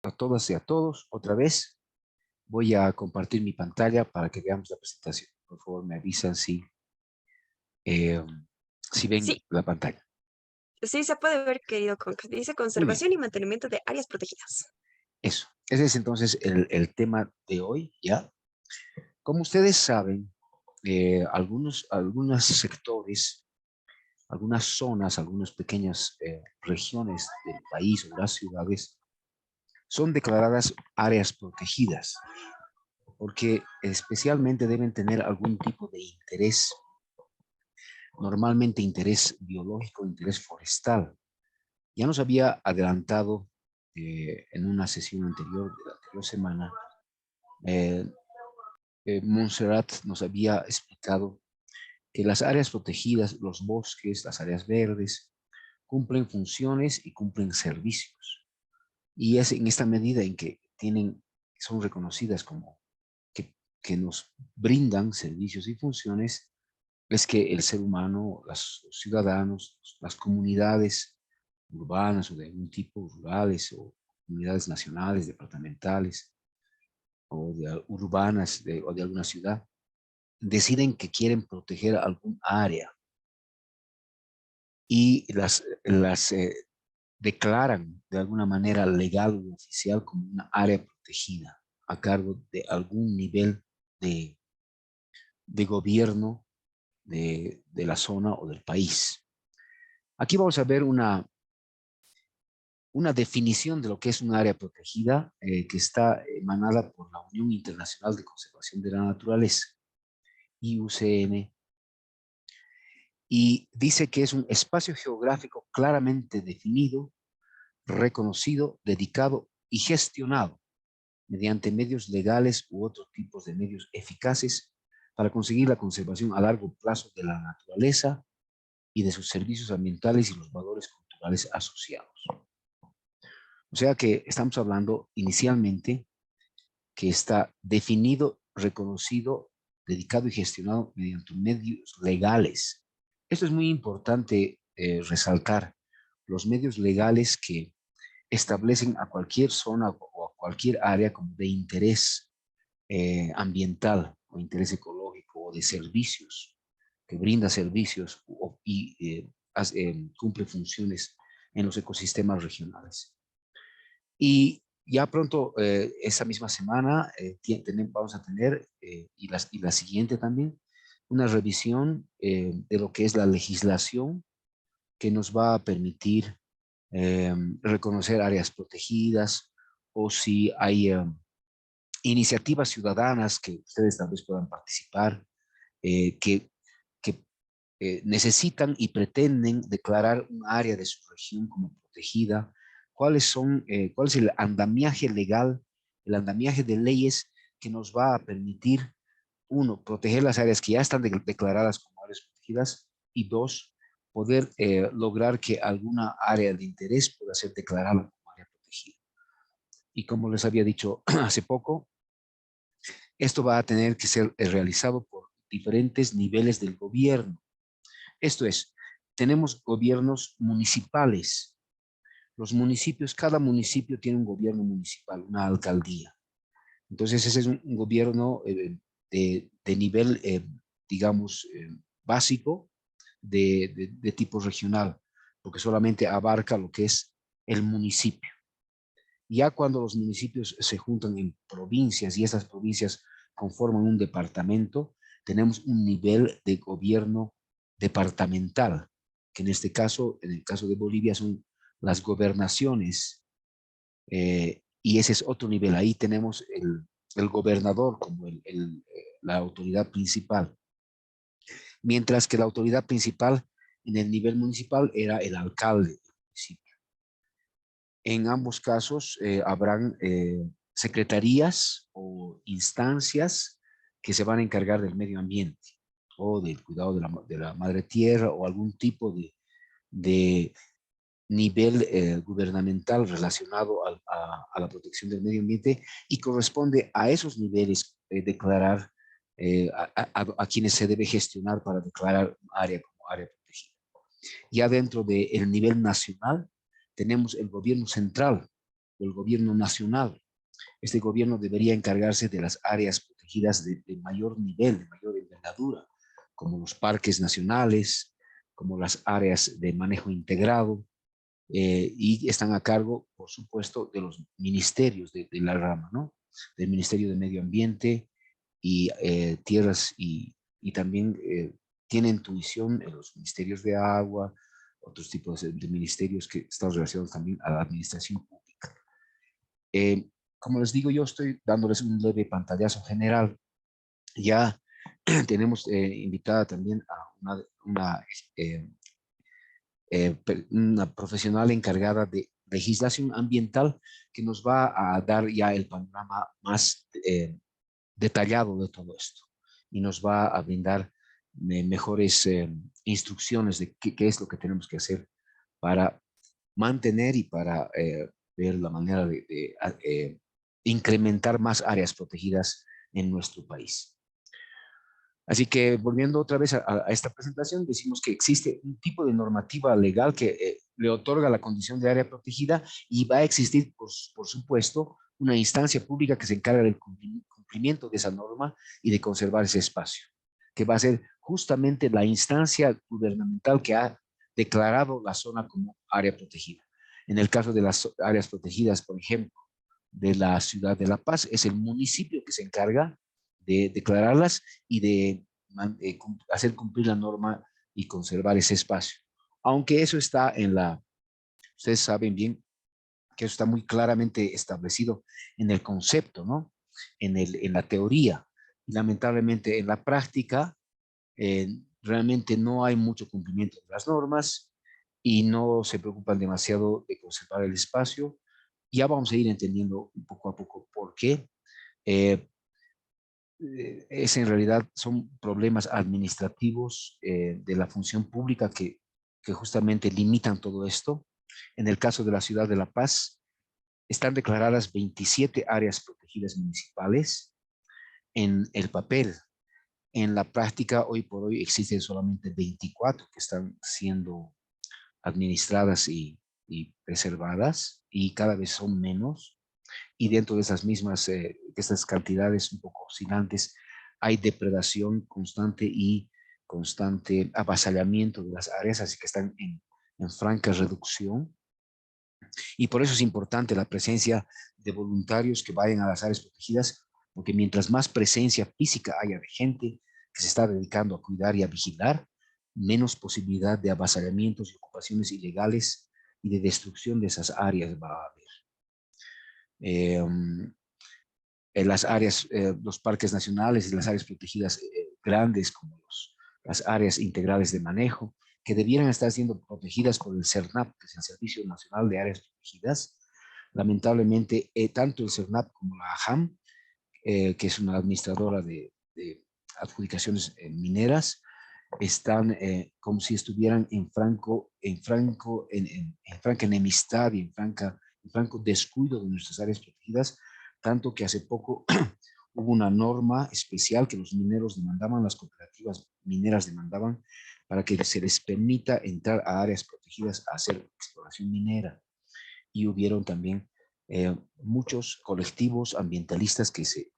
A todas y a todos, otra vez voy a compartir mi pantalla para que veamos la presentación. Por favor, me avisan eh, si ven Sí, la pantalla. sí se puede ver, querido Conca. Dice Muy bien, conservación y mantenimiento de áreas protegidas. eso. Ese es entonces el tema de hoy, ¿ya? Como ustedes saben, algunos sectores, algunas zonas, algunas pequeñas regiones del país o las ciudades son declaradas áreas protegidas, porque especialmente deben tener algún tipo de interés, normalmente interés biológico, interés forestal. Ya nos había adelantado en una sesión anterior de la anterior semana, eh, Montserrat nos había explicado que las áreas protegidas, los bosques, las áreas verdes, cumplen funciones y cumplen servicios. Y es en esta medida en que son reconocidas como que nos brindan servicios y funciones, es que el ser humano, los ciudadanos, las comunidades urbanas o de algún tipo, rurales o comunidades nacionales, departamentales o urbanas o de alguna ciudad, deciden que quieren proteger algún área y las declaran de alguna manera legal o oficial como una área protegida a cargo de algún nivel de, de gobierno de la zona o del país. Aquí vamos a ver una definición de lo que es un área protegida que está emanada por la Unión Internacional de Conservación de la Naturaleza, IUCN, y dice que es un espacio geográfico claramente definido, reconocido, dedicado y gestionado mediante medios legales u otros tipos de medios eficaces para conseguir la conservación a largo plazo de la naturaleza y de sus servicios ambientales y los valores culturales asociados. O sea que estamos hablando inicialmente que está definido, reconocido, dedicado y gestionado mediante medios legales. Esto es muy importante resaltar, los medios legales que establecen a cualquier zona o a cualquier área como de interés ambiental o interés ecológico o de servicios, que brinda servicios y cumple funciones en los ecosistemas regionales. Y ya pronto, esa misma semana, vamos a tener, y la siguiente también, una revisión de lo que es la legislación que nos va a permitir reconocer áreas protegidas o si hay iniciativas ciudadanas que ustedes tal vez puedan participar, que necesitan y pretenden declarar un área de su región como protegida. ¿Cuál es el andamiaje legal, el andamiaje de leyes que nos va a permitir, uno, proteger las áreas que ya están declaradas como áreas protegidas y dos, poder lograr que alguna área de interés pueda ser declarada como área protegida? Y como les había dicho hace poco, esto va a tener que ser realizado por diferentes niveles del gobierno. Esto es, tenemos gobiernos municipales. Los municipios, cada municipio tiene un gobierno municipal, una alcaldía. Entonces, ese es un gobierno de nivel, digamos, básico de tipo regional, porque solamente abarca lo que es el municipio. Ya cuando los municipios se juntan en provincias y esas provincias conforman un departamento, tenemos un nivel de gobierno departamental, que en este caso, en el caso de Bolivia, son las gobernaciones, y ese es otro nivel. Ahí tenemos el gobernador como la autoridad principal, mientras que la autoridad principal en el nivel municipal era el alcalde del municipio. En ambos casos habrán secretarías o instancias que se van a encargar del medio ambiente o del cuidado de la madre tierra o algún tipo de nivel gubernamental relacionado a la protección del medio ambiente, y corresponde a esos niveles declarar a quienes se debe gestionar para declarar un área como área protegida. Ya dentro del nivel nacional tenemos el gobierno central, o el gobierno nacional. Este gobierno debería encargarse de las áreas protegidas de mayor nivel, de mayor envergadura, como los parques nacionales, como las áreas de manejo integrado, y están a cargo, por supuesto, de los ministerios de la rama, ¿no? Del Ministerio de Medio Ambiente y Tierras y también tienen tuición en los ministerios de agua, otros tipos de ministerios que están relacionados también a la administración pública. Como les digo, yo estoy dándoles un leve pantallazo general. Ya tenemos invitada también a una profesional encargada de legislación ambiental que nos va a dar ya el panorama más detallado de todo esto y nos va a brindar mejores instrucciones de qué es lo que tenemos que hacer para mantener y para ver la manera de incrementar más áreas protegidas en nuestro país. Así que volviendo otra vez a esta presentación, decimos que existe un tipo de normativa legal que le otorga la condición de área protegida y va a existir, por supuesto, una instancia pública que se encarga del cumplimiento de esa norma y de conservar ese espacio, que va a ser justamente la instancia gubernamental que ha declarado la zona como área protegida. En el caso de las áreas protegidas, por ejemplo, de la ciudad de La Paz, es el municipio que se encarga de declararlas y de hacer cumplir la norma y conservar ese espacio. Aunque eso está ustedes saben bien que eso está muy claramente establecido en el concepto, ¿no? En la teoría. Y lamentablemente en la práctica realmente no hay mucho cumplimiento de las normas y no se preocupan demasiado de conservar el espacio. Ya vamos a ir entendiendo poco a poco por qué. Eh, es en realidad son problemas administrativos de la función pública que justamente limitan todo esto. En el caso de la ciudad de La Paz, están declaradas 27 áreas protegidas municipales en el papel. En la práctica, hoy por hoy, existen solamente 24 que están siendo administradas y preservadas, y cada vez son menos. Y dentro de esas mismas, estas cantidades un poco oscilantes, hay depredación constante y constante avasallamiento de las áreas, así que están en franca reducción. Y por eso es importante la presencia de voluntarios que vayan a las áreas protegidas, porque mientras más presencia física haya de gente que se está dedicando a cuidar y a vigilar, menos posibilidad de avasallamientos y ocupaciones ilegales y de destrucción de esas áreas va a haber. En las áreas, los parques nacionales y las áreas protegidas grandes como las áreas integrales de manejo, que debieran estar siendo protegidas por el CERNAP, que es el Servicio Nacional de Áreas Protegidas. Lamentablemente, tanto el CERNAP como la AJAM, que es una administradora de adjudicaciones mineras, están como si estuvieran en franca enemistad y en franco descuido de nuestras áreas protegidas, tanto que hace poco hubo una norma especial que los mineros demandaban, las cooperativas mineras demandaban, para que se les permita entrar a áreas protegidas a hacer exploración minera. Y hubieron también muchos colectivos ambientalistas que se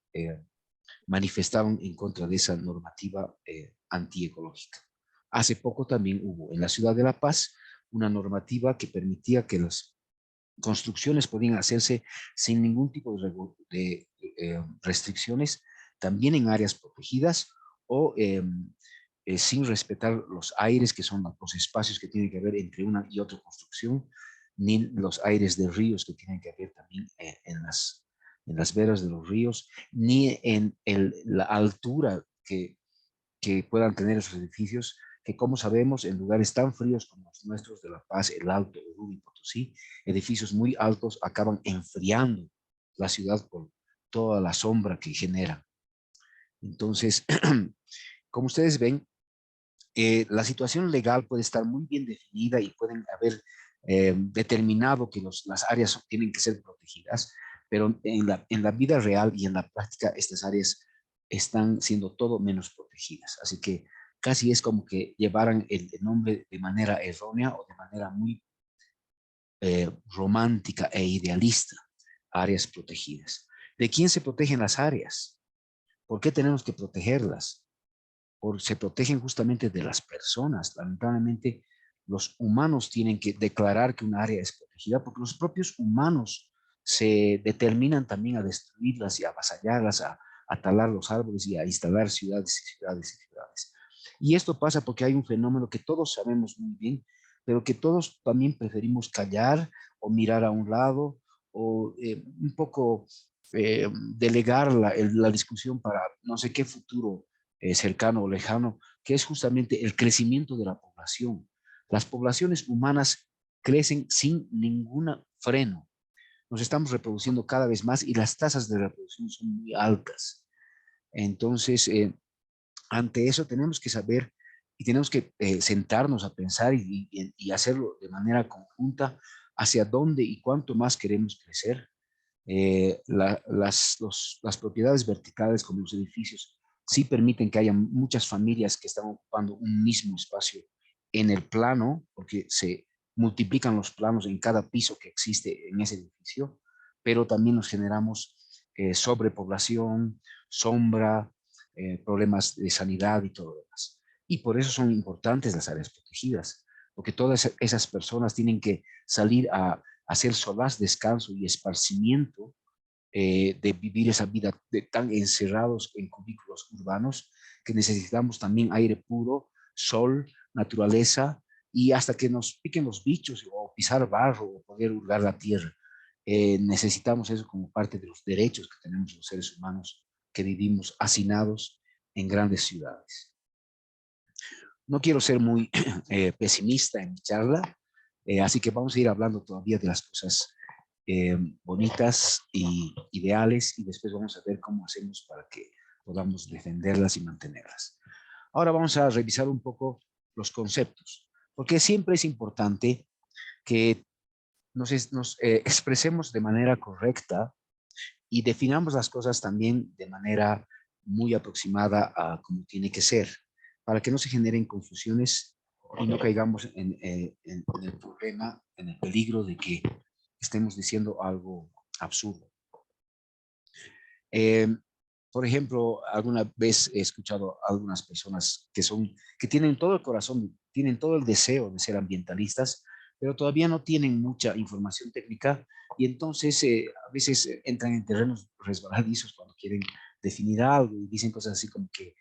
manifestaron en contra de esa normativa antiecológica. Hace poco también hubo en la ciudad de La Paz una normativa que permitía que las construcciones podían hacerse sin ningún tipo de restricciones, también en áreas protegidas o sin respetar los aires, que son los espacios que tienen que haber entre una y otra construcción, ni los aires de ríos que tienen que haber también en las veras de los ríos, ni en la altura que puedan tener esos edificios, que como sabemos, en lugares tan fríos como los nuestros de La Paz, El Alto, Oruro y Potosí, edificios muy altos acaban enfriando la ciudad por toda la sombra que genera. Entonces, como ustedes ven, la situación legal puede estar muy bien definida y pueden haber determinado que las áreas tienen que ser protegidas, pero en la vida real y en la práctica estas áreas están siendo todo menos protegidas. Así que casi es como que llevaran el nombre de manera errónea o de manera muy romántica e idealista. áreas protegidas. ¿De quién se protegen las áreas? ¿Por qué tenemos que protegerlas? Porque se protegen justamente de las personas. Lamentablemente, los humanos tienen que declarar que una área es protegida porque los propios humanos se determinan también a destruirlas y a avasallarlas, a talar los árboles y a instalar ciudades y ciudades y ciudades. Y esto pasa porque hay un fenómeno que todos sabemos muy bien, pero que todos también preferimos callar o mirar a un lado o un poco delegar la discusión para no sé qué futuro cercano o lejano, que es justamente el crecimiento de la población. Las poblaciones humanas crecen sin ningún freno. Nos estamos reproduciendo cada vez más y las tasas de reproducción son muy altas. Entonces, ante eso tenemos que saber y tenemos que sentarnos a pensar y hacerlo de manera conjunta hacia dónde y cuánto más queremos crecer. Las propiedades verticales como los edificios sí permiten que haya muchas familias que están ocupando un mismo espacio en el plano, porque se multiplican los planos en cada piso que existe en ese edificio, pero también nos generamos sobrepoblación, sombra, problemas de sanidad y todo lo demás. Y por eso son importantes las áreas protegidas, porque todas esas personas tienen que salir a hacer solaz, descanso y esparcimiento de vivir esa vida de tan encerrados en cubículos urbanos que necesitamos también aire puro, sol, naturaleza y hasta que nos piquen los bichos o pisar barro o poder hurgar la tierra. Necesitamos eso como parte de los derechos que tenemos los seres humanos que vivimos hacinados en grandes ciudades. No quiero ser muy pesimista en mi charla, así que vamos a ir hablando todavía de las cosas bonitas y ideales y después vamos a ver cómo hacemos para que podamos defenderlas y mantenerlas. Ahora vamos a revisar un poco los conceptos, porque siempre es importante que nos expresemos de manera correcta y definamos las cosas también de manera muy aproximada a como tiene que ser, para que no se generen confusiones y no caigamos en el problema, en el peligro de que estemos diciendo algo absurdo. Eh, por ejemplo, alguna vez he escuchado a algunas personas que tienen todo el corazón, tienen todo el deseo de ser ambientalistas, pero todavía no tienen mucha información técnica y entonces a veces entran en terrenos resbaladizos cuando quieren definir algo y dicen cosas así como que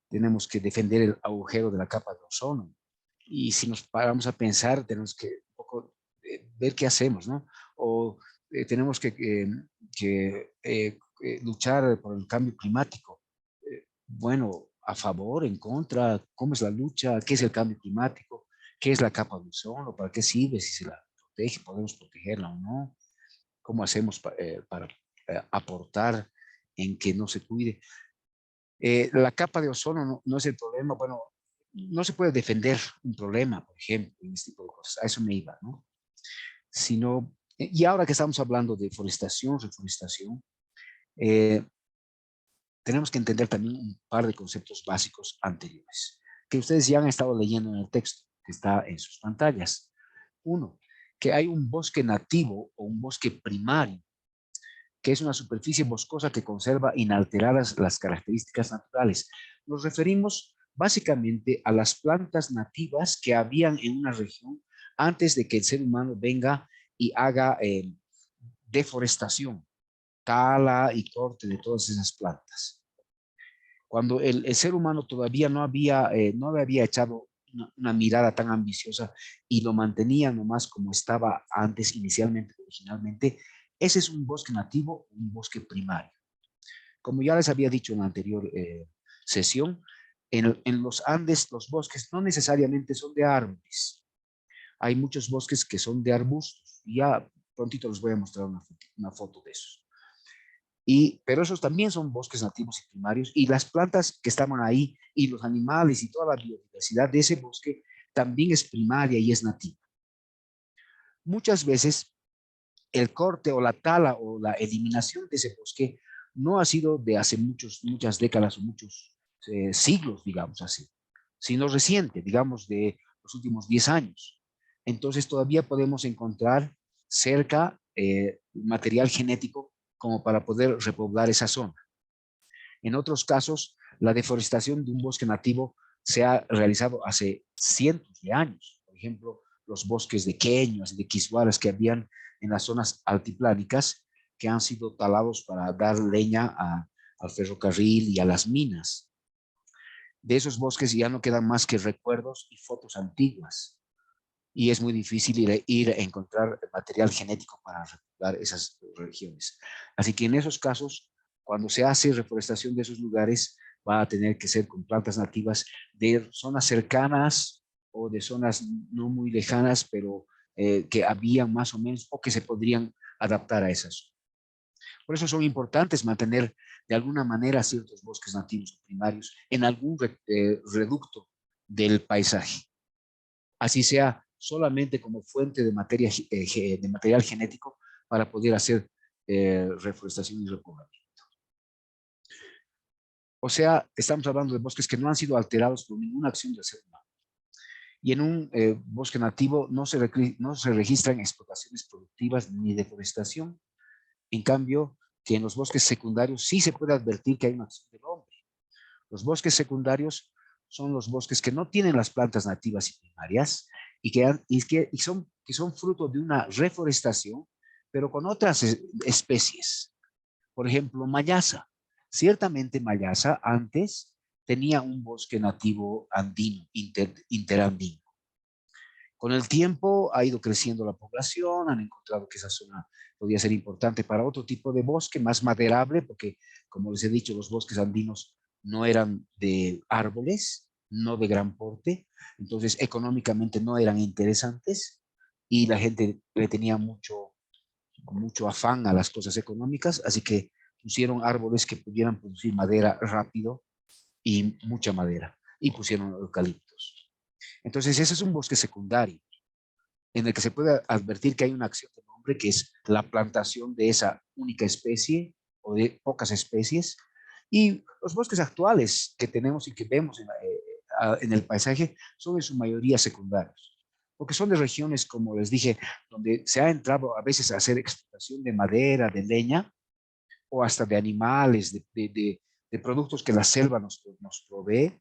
tenemos que defender el agujero de la capa de ozono. Y si nos paramos a pensar, tenemos que un poco ver qué hacemos, ¿no? O tenemos que luchar por el cambio climático. Bueno, a favor, en contra, ¿cómo es la lucha? ¿Qué es el cambio climático? ¿Qué es la capa de ozono? ¿Para qué sirve? Si se la protege, ¿podemos protegerla o no? ¿Cómo hacemos para aportar en que no se cuide? La capa de ozono no es el problema. Bueno, no se puede defender un problema, por ejemplo, en este tipo de cosas. A eso me iba, ¿no? Sino, y ahora que estamos hablando de forestación, reforestación, eh, tenemos que entender también un par de conceptos básicos anteriores, que ustedes ya han estado leyendo en el texto que está en sus pantallas. Uno, que hay un bosque nativo o un bosque primario, que es una superficie boscosa que conserva inalteradas las características naturales. Nos referimos básicamente a las plantas nativas que habían en una región antes de que el ser humano venga y haga deforestación, tala y corte de todas esas plantas. Cuando el ser humano todavía no había echado una mirada tan ambiciosa y lo mantenía nomás como estaba antes, inicialmente, originalmente, ese es un bosque nativo, un bosque primario. Como ya les había dicho en la anterior sesión, en los Andes los bosques no necesariamente son de árboles. Hay muchos bosques que son de arbustos. Ya prontito les voy a mostrar una foto de esos. Pero esos también son bosques nativos y primarios y las plantas que estaban ahí y los animales y toda la biodiversidad de ese bosque también es primaria y es nativa. Muchas veces el corte o la tala o la eliminación de ese bosque no ha sido de hace muchas décadas o muchos siglos, digamos así, sino reciente, digamos de los últimos 10 años. Entonces todavía podemos encontrar cerca material genético como para poder repoblar esa zona. En otros casos, la deforestación de un bosque nativo se ha realizado hace cientos de años. Por ejemplo, los bosques de queños y de quisuaras que habían en las zonas altiplánicas que han sido talados para dar leña al ferrocarril y a las minas. De esos bosques ya no quedan más que recuerdos y fotos antiguas. Y es muy difícil ir a encontrar material genético para repoblar esas regiones. Así que en esos casos, cuando se hace reforestación de esos lugares, va a tener que ser con plantas nativas de zonas cercanas o de zonas no muy lejanas, pero que habían más o menos o que se podrían adaptar a esas. Por eso son importantes mantener de alguna manera ciertos bosques nativos primarios en algún reducto del paisaje. Así sea solamente como fuente de material genético para poder hacer reforestación y repoblamiento. O sea, estamos hablando de bosques que no han sido alterados por ninguna acción del ser humano. Y en un bosque nativo no se registran explotaciones productivas ni deforestación. En cambio, que en los bosques secundarios sí se puede advertir que hay una acción del hombre. Los bosques secundarios son los bosques que no tienen las plantas nativas y primarias y que son fruto de una reforestación, pero con otras especies. Por ejemplo, Mayasa. Ciertamente Mayasa antes tenía un bosque nativo andino, interandino. Con el tiempo ha ido creciendo la población, han encontrado que esa zona podía ser importante para otro tipo de bosque, más maderable, porque, como les he dicho, los bosques andinos no eran de árboles, no de gran porte, entonces económicamente no eran interesantes y la gente le tenía mucho afán a las cosas económicas, así que pusieron árboles que pudieran producir madera rápido y mucha madera, y pusieron eucaliptos. Entonces ese es un bosque secundario en el que se puede advertir que hay una acción del hombre que es la plantación de esa única especie o de pocas especies. Y los bosques actuales que tenemos y que vemos en el paisaje son en su mayoría secundarios, porque son de regiones, como les dije, donde se ha entrado a veces a hacer explotación de madera, de leña o hasta de animales, de productos que la selva nos provee.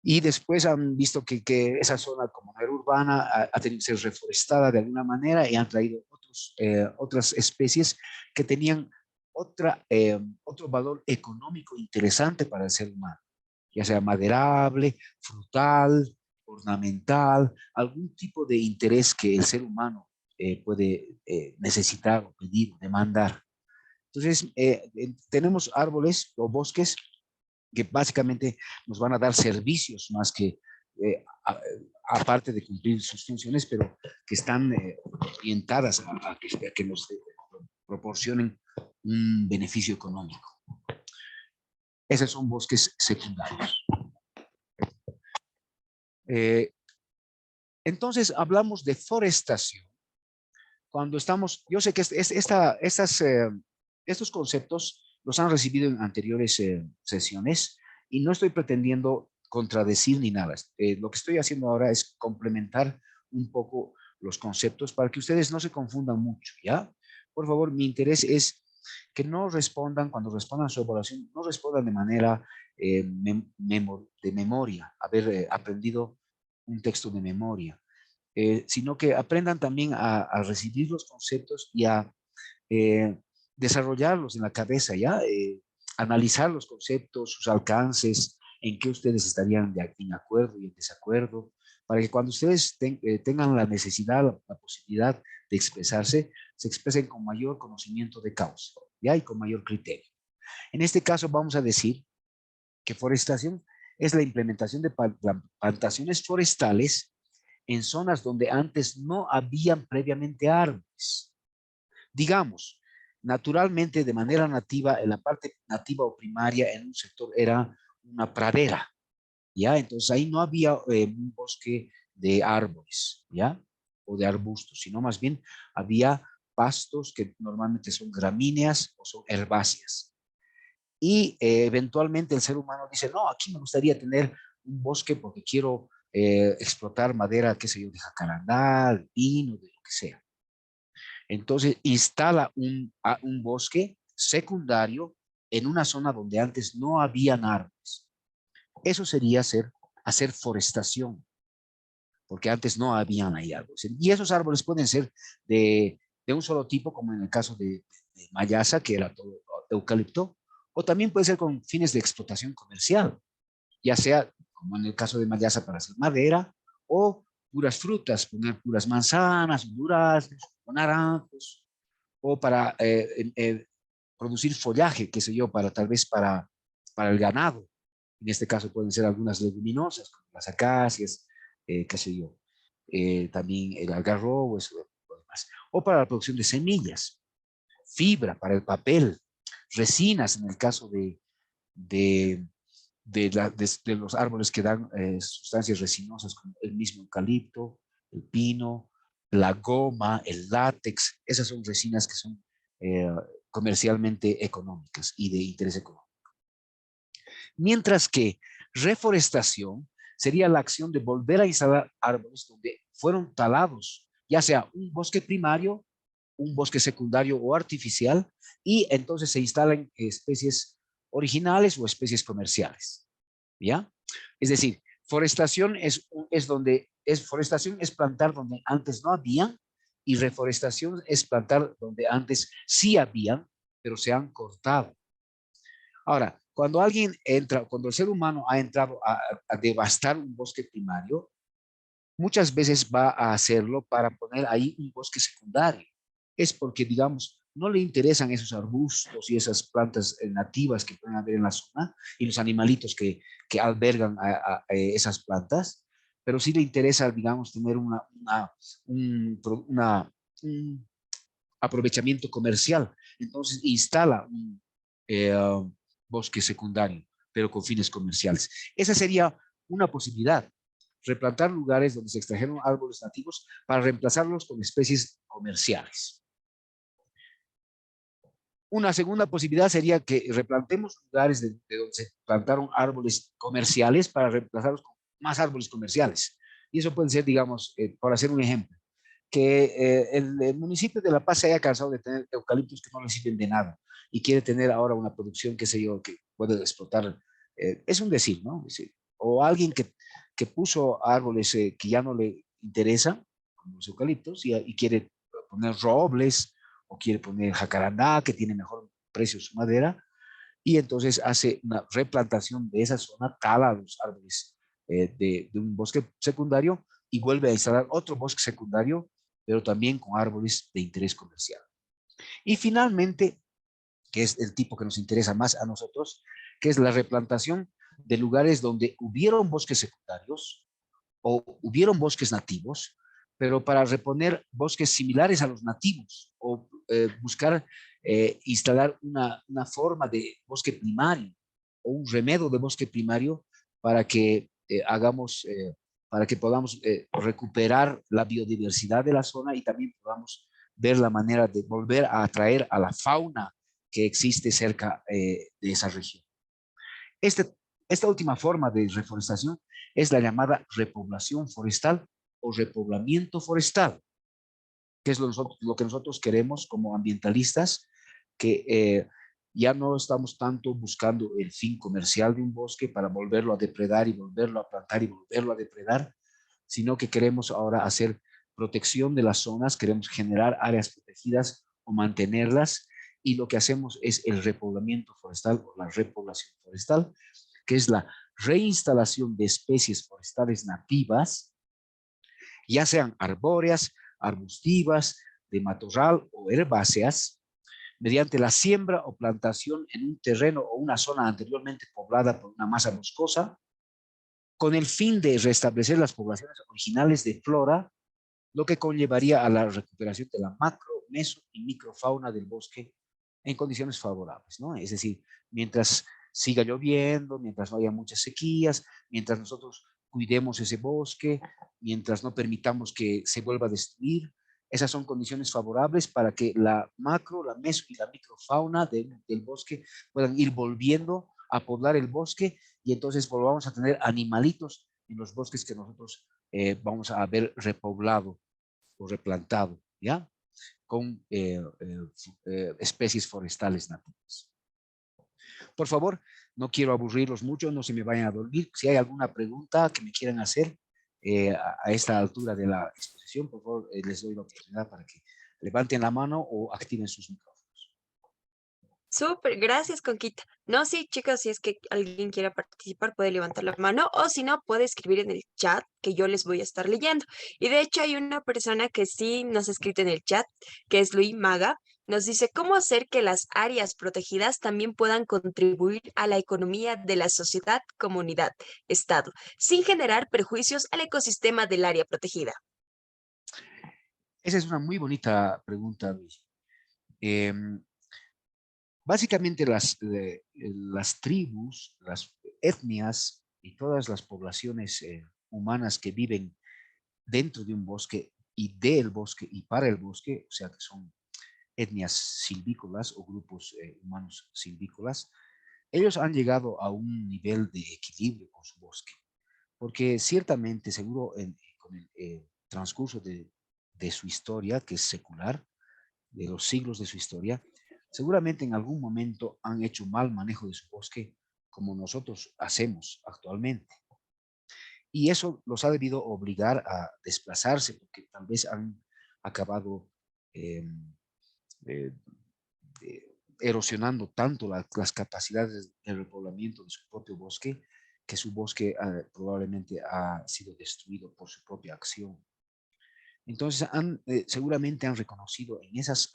Y después han visto que esa zona como era urbana ha tenido que ser reforestada de alguna manera y han traído otras especies que tenían otro valor económico interesante para el ser humano, ya sea maderable, frutal, ornamental, algún tipo de interés que el ser humano puede necesitar o pedir o demandar. Entonces, tenemos árboles o bosques que básicamente nos van a dar servicios más que, aparte de cumplir sus funciones, pero que están orientadas a que nos proporcionen un beneficio económico. Esos son bosques secundarios. Entonces, hablamos de forestación. Cuando estamos, yo sé que estos conceptos los han recibido en anteriores sesiones y no estoy pretendiendo contradecir ni nada. Lo que estoy haciendo ahora es complementar un poco los conceptos para que ustedes no se confundan mucho, ¿ya? Por favor, mi interés es que no respondan, cuando respondan a su evaluación, no respondan de manera de memoria, haber aprendido un texto de memoria, sino que aprendan también a recibir los conceptos y a eh, desarrollarlos en la cabeza, ¿ya? Analizar los conceptos, sus alcances, en qué ustedes estarían en acuerdo y en desacuerdo, para que cuando ustedes tengan la necesidad, la posibilidad de expresarse, se expresen con mayor conocimiento de causa, ¿ya? Y con mayor criterio. En este caso vamos a decir que forestación es la implementación de plantaciones forestales en zonas donde antes no habían previamente árboles. Digamos, naturalmente, de manera nativa, en la parte nativa o primaria, en un sector era una pradera, ¿ya? Entonces ahí no había un bosque de árboles, ¿ya? O de arbustos, sino más bien había pastos que normalmente son gramíneas o son herbáceas. Y eventualmente el ser humano dice, no, aquí me gustaría tener un bosque porque quiero explotar madera, qué sé yo, de jacarandá, de pino, de lo que sea. Entonces instala un bosque secundario en una zona donde antes no habían árboles. Eso sería hacer forestación, porque antes no habían ahí árboles. Y esos árboles pueden ser de un solo tipo, como en el caso de Mayasa, que era todo eucalipto, o también puede ser con fines de explotación comercial, ya sea, como en el caso de Mayasa, para hacer madera, o puras frutas, poner puras manzanas, duraznos, o naranjos, o para producir follaje, qué sé yo, tal vez para el ganado. En este caso pueden ser algunas leguminosas, como las acacias, qué sé yo, también el algarrobo, eso, lo demás. O para la producción de semillas, fibra para el papel, resinas en el caso de, de los árboles que dan sustancias resinosas, como el mismo eucalipto, el pino, la goma, el látex. Esas son resinas que son eh, comercialmente económicas y de interés económico. Mientras que reforestación sería la acción de volver a instalar árboles donde fueron talados, ya sea un bosque primario, un bosque secundario o artificial, y entonces se instalan especies originales o especies comerciales. ¿Ya? Es decir, forestación forestación es plantar donde antes no había, y reforestación es plantar donde antes sí habían, pero se han cortado. Ahora, cuando el ser humano ha entrado a devastar un bosque primario, muchas veces va a hacerlo para poner ahí un bosque secundario. Es porque, digamos, no le interesan esos arbustos y esas plantas nativas que pueden haber en la zona y los animalitos que albergan a esas plantas, pero sí le interesa, digamos, tener un aprovechamiento comercial. Entonces instala un bosque secundario, pero con fines comerciales. Esa sería una posibilidad, replantar lugares donde se extrajeron árboles nativos para reemplazarlos con especies comerciales. Una segunda posibilidad sería que replantemos lugares de donde se plantaron árboles comerciales para reemplazarlos con más árboles comerciales. Y eso puede ser, digamos, por hacer un ejemplo, que el municipio de La Paz se haya cansado de tener eucaliptos que no le sirven de nada y quiere tener ahora una producción, qué sé yo, que puede explotar. Es un decir, ¿no? Es decir, o alguien que puso árboles que ya no le interesan, como los eucaliptos, y quiere poner robles o quiere poner jacarandá, que tiene mejor precio su madera, y entonces hace una replantación de esa zona, tala los árboles de un bosque secundario y vuelve a instalar otro bosque secundario, pero también con árboles de interés comercial. Y finalmente, que es el tipo que nos interesa más a nosotros, que es la replantación de lugares donde hubieron bosques secundarios o hubieron bosques nativos, pero para reponer bosques similares a los nativos o buscar instalar una forma de bosque primario o un remedio de bosque primario para que para que podamos recuperar la biodiversidad de la zona y también podamos ver la manera de volver a atraer a la fauna que existe cerca de esa región. Esta última forma de reforestación es la llamada repoblación forestal o repoblamiento forestal, que es lo que nosotros queremos como ambientalistas, que ya no estamos tanto buscando el fin comercial de un bosque para volverlo a depredar y volverlo a plantar y volverlo a depredar, sino que queremos ahora hacer protección de las zonas, queremos generar áreas protegidas o mantenerlas, y lo que hacemos es el repoblamiento forestal o la repoblación forestal, que es la reinstalación de especies forestales nativas, ya sean arbóreas, arbustivas, de matorral o herbáceas, mediante la siembra o plantación en un terreno o una zona anteriormente poblada por una masa boscosa, con el fin de restablecer las poblaciones originales de flora, lo que conllevaría a la recuperación de la macro, meso y microfauna del bosque en condiciones favorables, ¿no? Es decir, mientras siga lloviendo, mientras no haya muchas sequías, mientras nosotros cuidemos ese bosque, mientras no permitamos que se vuelva a destruir, esas son condiciones favorables para que la macro, la meso y la microfauna del bosque puedan ir volviendo a poblar el bosque, y entonces volvamos a tener animalitos en los bosques que nosotros vamos a haber repoblado o replantado, ¿ya? con especies forestales nativas. Por favor, no quiero aburrirlos mucho, no se me vayan a dormir. Si hay alguna pregunta que me quieran hacer a esta altura de la exposición, por favor, les doy la oportunidad para que levanten la mano o activen sus micrófonos. Súper, gracias, Conquita. No, sí, chicos, si es que alguien quiera participar, puede levantar la mano o si no, puede escribir en el chat que yo les voy a estar leyendo. Y de hecho hay una persona que sí nos ha escrito en el chat, que es Luis Maga. Nos dice cómo hacer que las áreas protegidas también puedan contribuir a la economía de la sociedad, comunidad, estado, sin generar perjuicios al ecosistema del área protegida. Esa es una muy bonita pregunta, Luis. Básicamente las tribus, las etnias y todas las poblaciones humanas que viven dentro de un bosque y del bosque y para el bosque, o sea que son etnias silvícolas o grupos humanos silvícolas, ellos han llegado a un nivel de equilibrio con su bosque, porque ciertamente, seguro, con el transcurso de su historia, que es secular, de los siglos de su historia, seguramente en algún momento han hecho mal manejo de su bosque, como nosotros hacemos actualmente. Y eso los ha debido obligar a desplazarse, porque tal vez han acabado eh, eh, erosionando tanto las capacidades de repoblamiento de su propio bosque, que su bosque probablemente ha sido destruido por su propia acción. Entonces, seguramente han reconocido en esos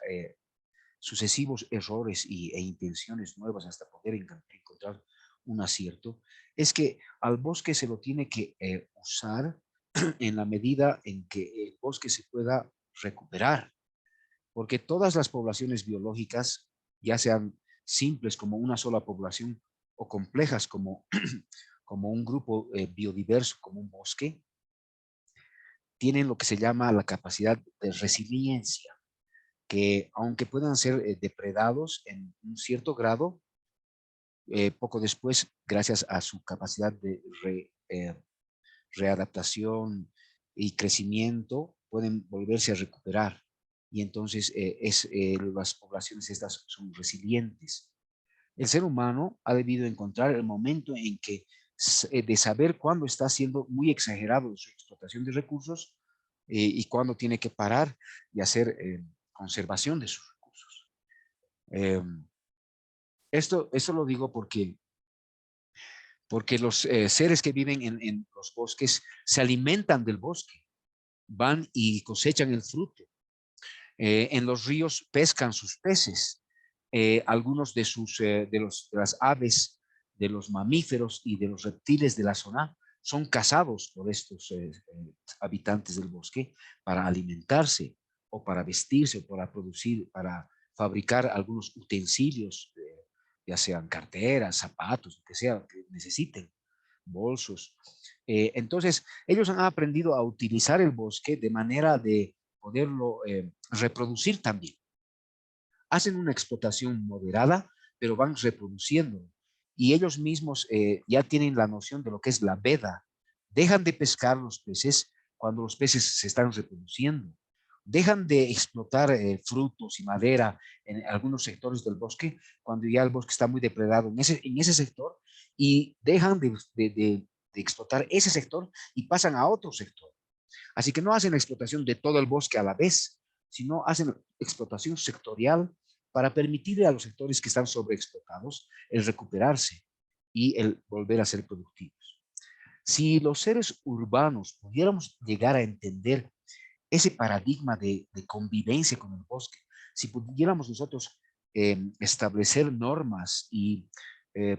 sucesivos errores e intenciones nuevas hasta poder encontrar un acierto, es que al bosque se lo tiene que usar en la medida en que el bosque se pueda recuperar, porque todas las poblaciones biológicas, ya sean simples como una sola población o complejas como, como un grupo biodiverso, como un bosque, tienen lo que se llama la capacidad de resiliencia, que aunque puedan ser depredados en un cierto grado, poco después, gracias a su capacidad de readaptación y crecimiento, pueden volverse a recuperar. Y entonces las poblaciones estas son resilientes. El ser humano ha debido encontrar el momento en que de saber cuándo está siendo muy exagerado su explotación de recursos y cuándo tiene que parar y hacer conservación de sus recursos. Eh, esto lo digo porque los seres que viven en los bosques se alimentan del bosque, van y cosechan el fruto. En los ríos pescan sus peces. Algunos de las aves, de los mamíferos y de los reptiles de la zona son cazados por estos habitantes del bosque para alimentarse o para vestirse o para producir, para fabricar algunos utensilios, ya sean carteras, zapatos, lo que sea que necesiten, bolsos. Entonces, ellos han aprendido a utilizar el bosque de manera de poderlo reproducir también. Hacen una explotación moderada, pero van reproduciendo. Y ellos mismos ya tienen la noción de lo que es la veda. Dejan de pescar los peces cuando los peces se están reproduciendo. Dejan de explotar frutos y madera en algunos sectores del bosque cuando ya el bosque está muy depredado en ese sector y dejan de explotar ese sector y pasan a otro sector. Así que no hacen la explotación de todo el bosque a la vez, sino hacen explotación sectorial para permitirle a los sectores que están sobreexplotados el recuperarse y el volver a ser productivos. Si los seres urbanos pudiéramos llegar a entender ese paradigma de convivencia con el bosque, si pudiéramos nosotros establecer normas y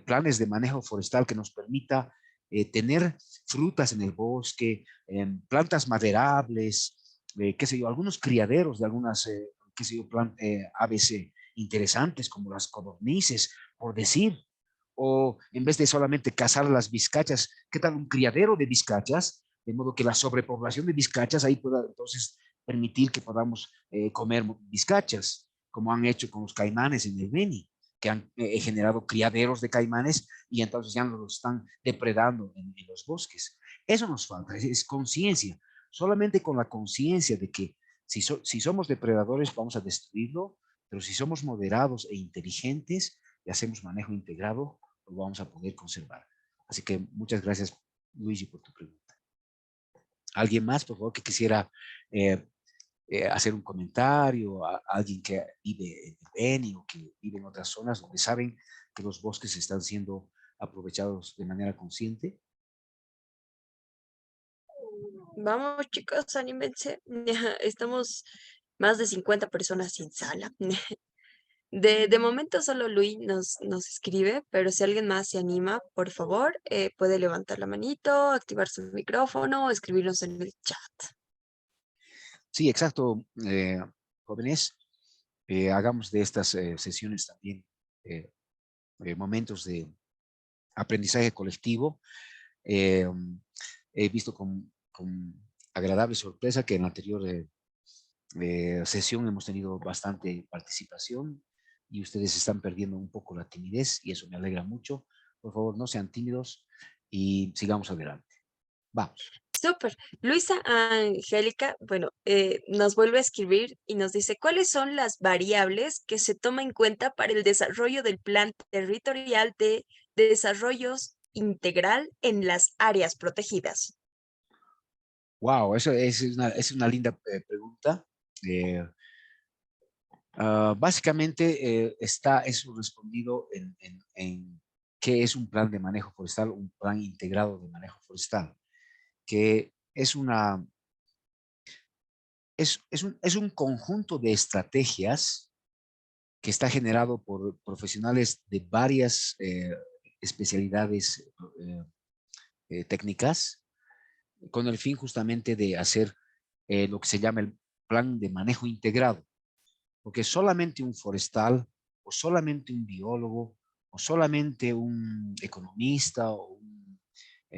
planes de manejo forestal que nos permita tener frutas en el bosque, plantas maderables, qué sé yo, algunos criaderos de algunas, qué sé yo, aves interesantes como las codornices, por decir, o en vez de solamente cazar las vizcachas, ¿qué tal un criadero de vizcachas? De modo que la sobrepoblación de vizcachas ahí pueda entonces permitir que podamos comer vizcachas, como han hecho con los caimanes en el Beni, que han generado criaderos de caimanes y entonces ya nos los están depredando en los bosques. Eso nos falta, es conciencia. Solamente con la conciencia de que Si somos depredadores, vamos a destruirlo, pero si somos moderados e inteligentes y hacemos manejo integrado, lo vamos a poder conservar. Así que muchas gracias, Luigi, por tu pregunta. ¿Alguien más, por favor, que quisiera hacer un comentario? A alguien que vive en Beni o que vive en otras zonas donde saben que los bosques están siendo aprovechados de manera consciente. Vamos, chicos, anímense. Estamos más de 50 personas sin sala. De momento solo Luis nos escribe, pero si alguien más se anima, por favor, puede levantar la manito, activar su micrófono o escribirnos en el chat. Sí, exacto, jóvenes. Hagamos de estas sesiones también momentos de aprendizaje colectivo. He visto con agradable sorpresa que en la anterior sesión hemos tenido bastante participación y ustedes están perdiendo un poco la timidez y eso me alegra mucho. Por favor, no sean tímidos y sigamos adelante. Vamos. Súper. Luisa Angélica, bueno, nos vuelve a escribir y nos dice, ¿cuáles son las variables que se toma en cuenta para el desarrollo del plan territorial de desarrollos integral en las áreas protegidas? Wow, eso es una linda pregunta. Básicamente está eso respondido en qué es un plan de manejo forestal, un plan integrado de manejo forestal, que es un conjunto de estrategias que está generado por profesionales de varias especialidades técnicas, con el fin justamente de hacer lo que se llama el plan de manejo integrado, porque solamente un forestal o solamente un biólogo o solamente un economista o un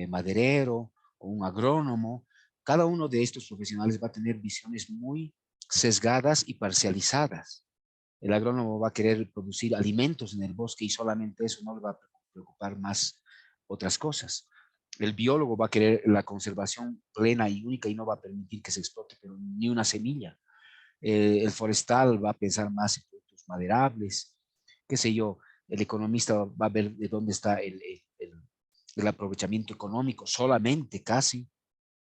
maderero o un agrónomo, cada uno de estos profesionales va a tener visiones muy sesgadas y parcializadas. El agrónomo va a querer producir alimentos en el bosque y solamente eso, no le va a preocupar más otras cosas. El biólogo va a querer la conservación plena y única y no va a permitir que se explote pero ni una semilla. El forestal va a pensar más en productos maderables, qué sé yo. El economista va a ver de dónde está el aprovechamiento económico solamente, casi,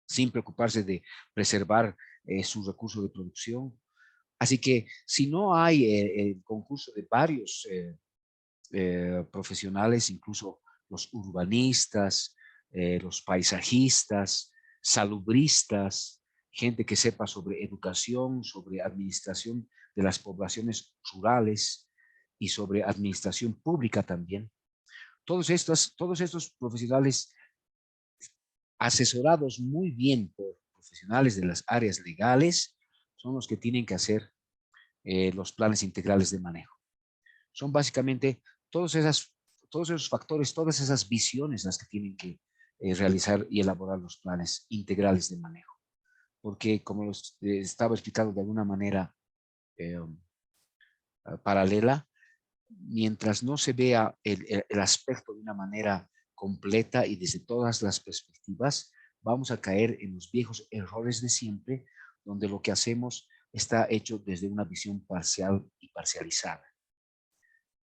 sin preocuparse de preservar sus recursos de producción. Así que si no hay el concurso de varios profesionales, incluso los urbanistas, los paisajistas, salubristas, gente que sepa sobre educación, sobre administración de las poblaciones rurales y sobre administración pública también. Todos estos profesionales asesorados muy bien por profesionales de las áreas legales son los que tienen que hacer los planes integrales de manejo. Son básicamente todos esos factores, todas esas visiones las que tienen que realizar y elaborar los planes integrales de manejo. Porque como los estaba explicando de alguna manera eh, paralela, mientras no se vea el aspecto de una manera completa y desde todas las perspectivas, vamos a caer en los viejos errores de siempre, donde lo que hacemos está hecho desde una visión parcial y parcializada.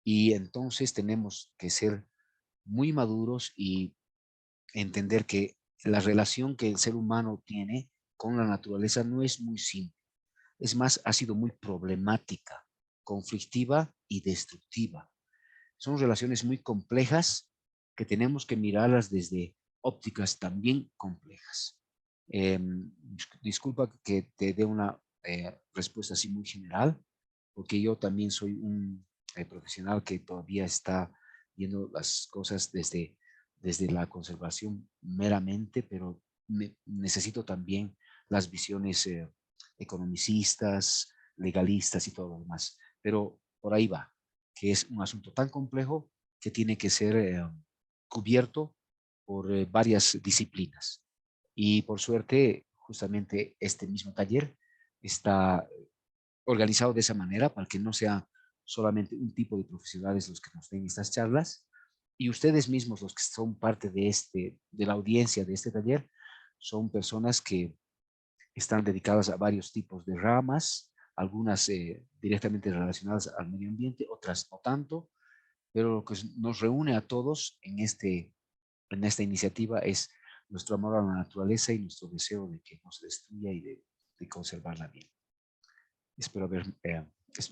Y entonces tenemos que ser muy maduros y entender que la relación que el ser humano tiene con la naturaleza no es muy simple. Es más, ha sido muy problemática, conflictiva y destructiva. Son relaciones muy complejas que tenemos que mirarlas desde ópticas también complejas. Disculpa que te dé una respuesta así muy general, porque yo también soy un profesional que todavía está viendo las cosas desde la conservación meramente, pero necesito también las visiones economicistas, legalistas y todo lo demás. Pero por ahí va, que es un asunto tan complejo que tiene que ser cubierto por varias disciplinas. Y por suerte, justamente este mismo taller está organizado de esa manera para que no sea solamente un tipo de profesionales los que nos den estas charlas y ustedes mismos los que son parte de la audiencia de este taller son personas que están dedicadas a varios tipos de ramas, algunas directamente relacionadas al medio ambiente, otras no tanto, pero lo que nos reúne a todos en esta iniciativa es nuestro amor a la naturaleza y nuestro deseo de que no se destruya y de conservarla bien. Espero haber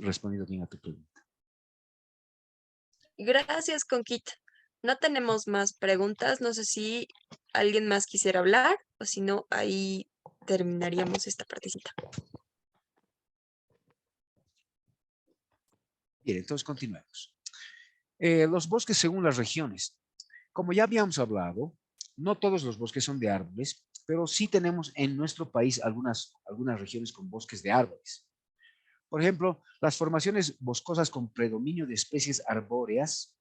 respondido bien a tu pregunta. Gracias, Conquita. No tenemos más preguntas. No sé si alguien más quisiera hablar o si no, ahí terminaríamos esta partecita. Bien, entonces continuemos. Los bosques según las regiones. Como ya habíamos hablado, no todos los bosques son de árboles, pero sí tenemos en nuestro país algunas regiones con bosques de árboles. Por ejemplo, las formaciones boscosas con predominio de especies arbóreas,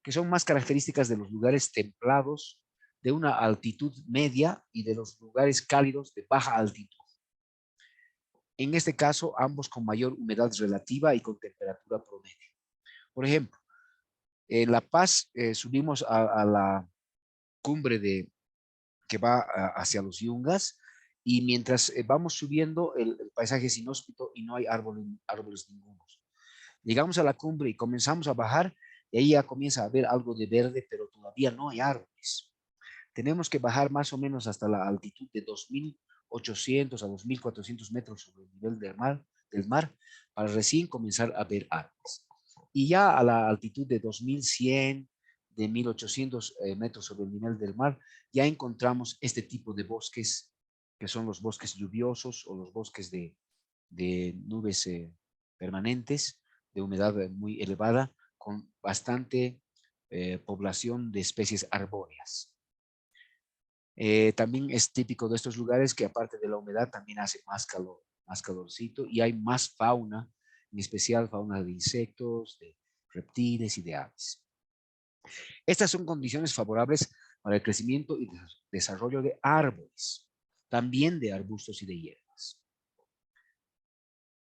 que son más características de los lugares templados, de una altitud media y de los lugares cálidos de baja altitud. En este caso, ambos con mayor humedad relativa y con temperatura promedio. Por ejemplo, en La Paz subimos a la cumbre que va hacia los Yungas y mientras vamos subiendo el paisaje es inhóspito y no hay árboles ningunos. Llegamos a la cumbre y comenzamos a bajar y ahí ya comienza a haber algo de verde, pero todavía no hay árboles. Tenemos que bajar más o menos hasta la altitud de 2.800 a 2.400 metros sobre el nivel del mar para recién comenzar a ver árboles. Y ya a la altitud de 2.100, de 1.800 metros sobre el nivel del mar, ya encontramos este tipo de bosques, que son los bosques lluviosos o los bosques de nubes permanentes, de humedad muy elevada, con bastante población de especies arbóreas. También es típico de estos lugares que aparte de la humedad también hace más calor, más calorcito y hay más fauna, en especial fauna de insectos, de reptiles y de aves. Estas son condiciones favorables para el crecimiento y desarrollo de árboles, también de arbustos y de hierbas.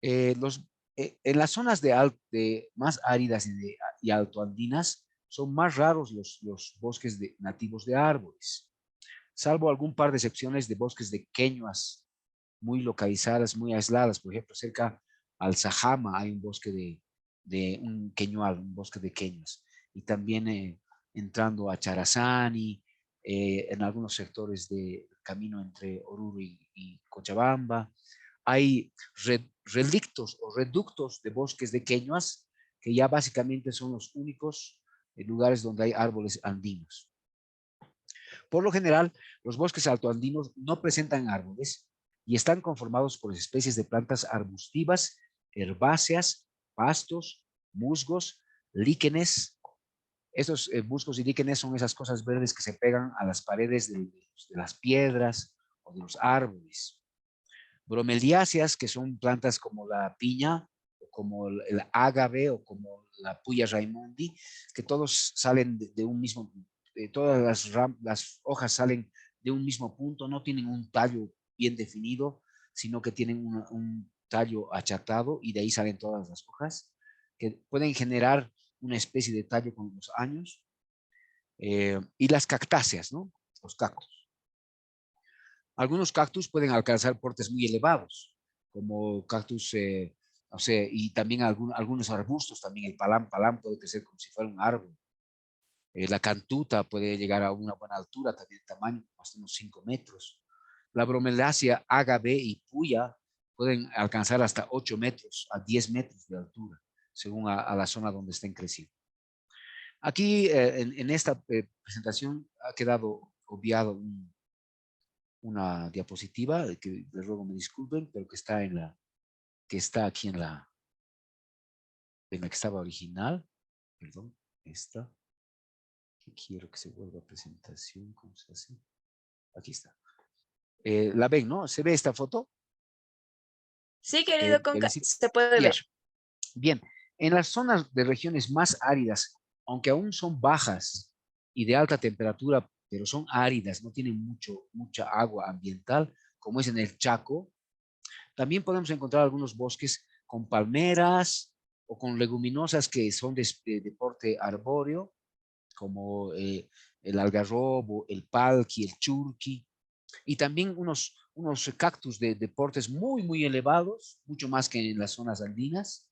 En las zonas de más áridas y altoandinas son más raros los bosques nativos de árboles, salvo algún par de secciones de bosques de queñuas muy localizadas, muy aisladas. Por ejemplo, cerca al Sajama hay un bosque de un queñual, un bosque de queñuas. Y también entrando a Charazani, en algunos sectores del camino entre Oruro y Cochabamba, hay relictos o reductos de bosques de queñuas que ya básicamente son los únicos lugares donde hay árboles andinos. Por lo general, los bosques altoandinos no presentan árboles y están conformados por especies de plantas arbustivas, herbáceas, pastos, musgos, líquenes. Estos musgos y líquenes son esas cosas verdes que se pegan a las paredes de las piedras o de los árboles. Bromeliáceas, que son plantas como la piña, o como el ágave o como la puya raimundi, que todos salen de un mismo, todas las hojas salen de un mismo punto, no tienen un tallo bien definido, sino que tienen un tallo achatado y de ahí salen todas las hojas, que pueden generar una especie de tallo con los años. Y las cactáceas, ¿no? Los cactus. Algunos cactus pueden alcanzar portes muy elevados, como cactus, o sea, y también algunos arbustos, también el palán puede crecer como si fuera un árbol. La cantuta puede llegar a una buena altura, también de tamaño, hasta unos 5 metros. La bromelácea, ágave y puya pueden alcanzar hasta 8 metros a 10 metros de altura, según a la zona donde estén creciendo. Aquí en esta presentación ha quedado obviado una diapositiva, que les ruego me disculpen, pero que está aquí en la que estaba original, perdón, esta, que quiero que se vuelva a presentación, ¿cómo se hace? Aquí está. ¿La ven, no? ¿Se ve esta foto? Sí, querido Conca, se puede yeah. ver. Bien, en las zonas de regiones más áridas, aunque aún son bajas y de alta temperatura, pero son áridas, no tienen mucha agua ambiental, como es en el Chaco, también podemos encontrar algunos bosques con palmeras o con leguminosas que son de porte arbóreo, como el algarrobo, el palqui, el churqui, y también unos unos cactus de portes muy, muy elevados, mucho más que en las zonas andinas,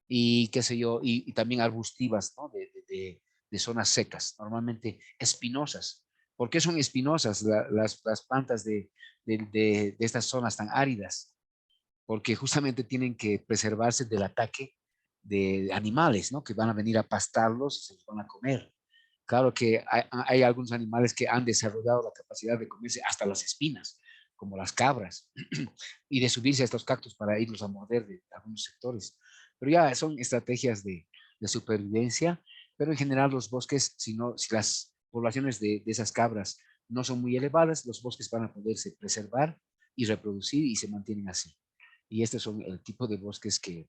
y qué sé yo, y también arbustivas, ¿no? De zonas secas, normalmente espinosas. ¿Por qué son espinosas las plantas de estas zonas tan áridas? Porque justamente tienen que preservarse del ataque de animales, ¿no? Que van a venir a pastarlos y se los van a comer. Claro que hay algunos animales que han desarrollado la capacidad de comerse hasta las espinas, como las cabras, y de subirse a estos cactus para irlos a morder de algunos sectores. Pero ya son estrategias de supervivencia, pero en general los bosques, si las poblaciones de esas cabras no son muy elevadas, los bosques van a poderse preservar y reproducir y se mantienen así. Y estos son el tipo de bosques que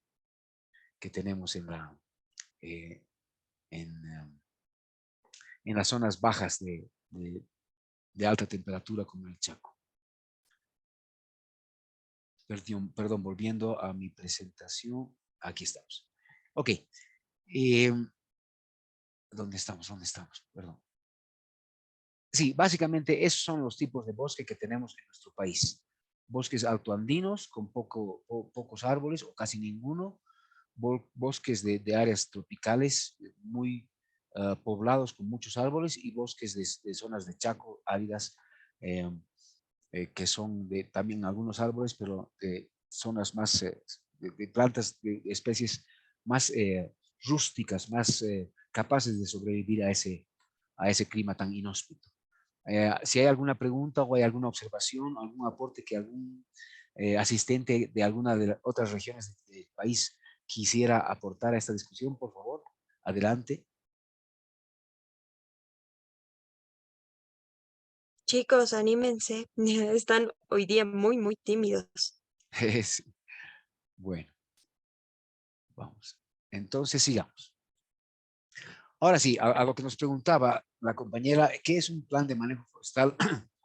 tenemos eh, en, um, en las zonas bajas de alta temperatura como el Chaco. Perdón, volviendo a mi presentación. Aquí estamos. Ok. ¿Dónde estamos? ¿Dónde estamos? Perdón. Sí, básicamente esos son los tipos de bosque que tenemos en nuestro país. Bosques altoandinos con pocos árboles o casi ninguno. Bosques de áreas tropicales muy poblados con muchos árboles y bosques de zonas de Chaco áridas eh, que son de también algunos árboles, pero de zonas más, de plantas, de especies más rústicas, más capaces de sobrevivir a ese clima tan inhóspito. Si hay alguna pregunta o hay alguna observación, algún aporte que algún asistente de alguna de las otras regiones del país quisiera aportar a esta discusión, por favor, adelante. Chicos, anímense. Están hoy día muy, muy tímidos. Sí. Bueno, vamos. Entonces sigamos. Ahora sí, a lo que nos preguntaba la compañera, ¿qué es un plan de manejo forestal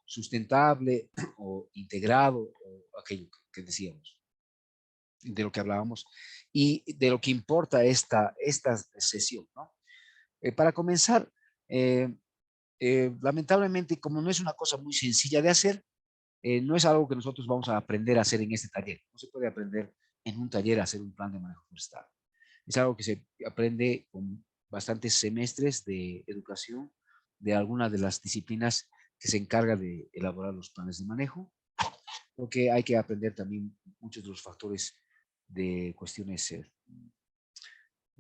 sustentable o integrado o aquello que decíamos, de lo que hablábamos y de lo que importa esta sesión, ¿no? Para comenzar, eh, lamentablemente, como no es una cosa muy sencilla de hacer, no es algo que nosotros vamos a aprender a hacer en este taller. No se puede aprender en un taller a hacer un plan de manejo forestal. Es algo que se aprende con bastantes semestres de educación de alguna de las disciplinas que se encarga de elaborar los planes de manejo, porque hay que aprender también muchos de los factores de cuestiones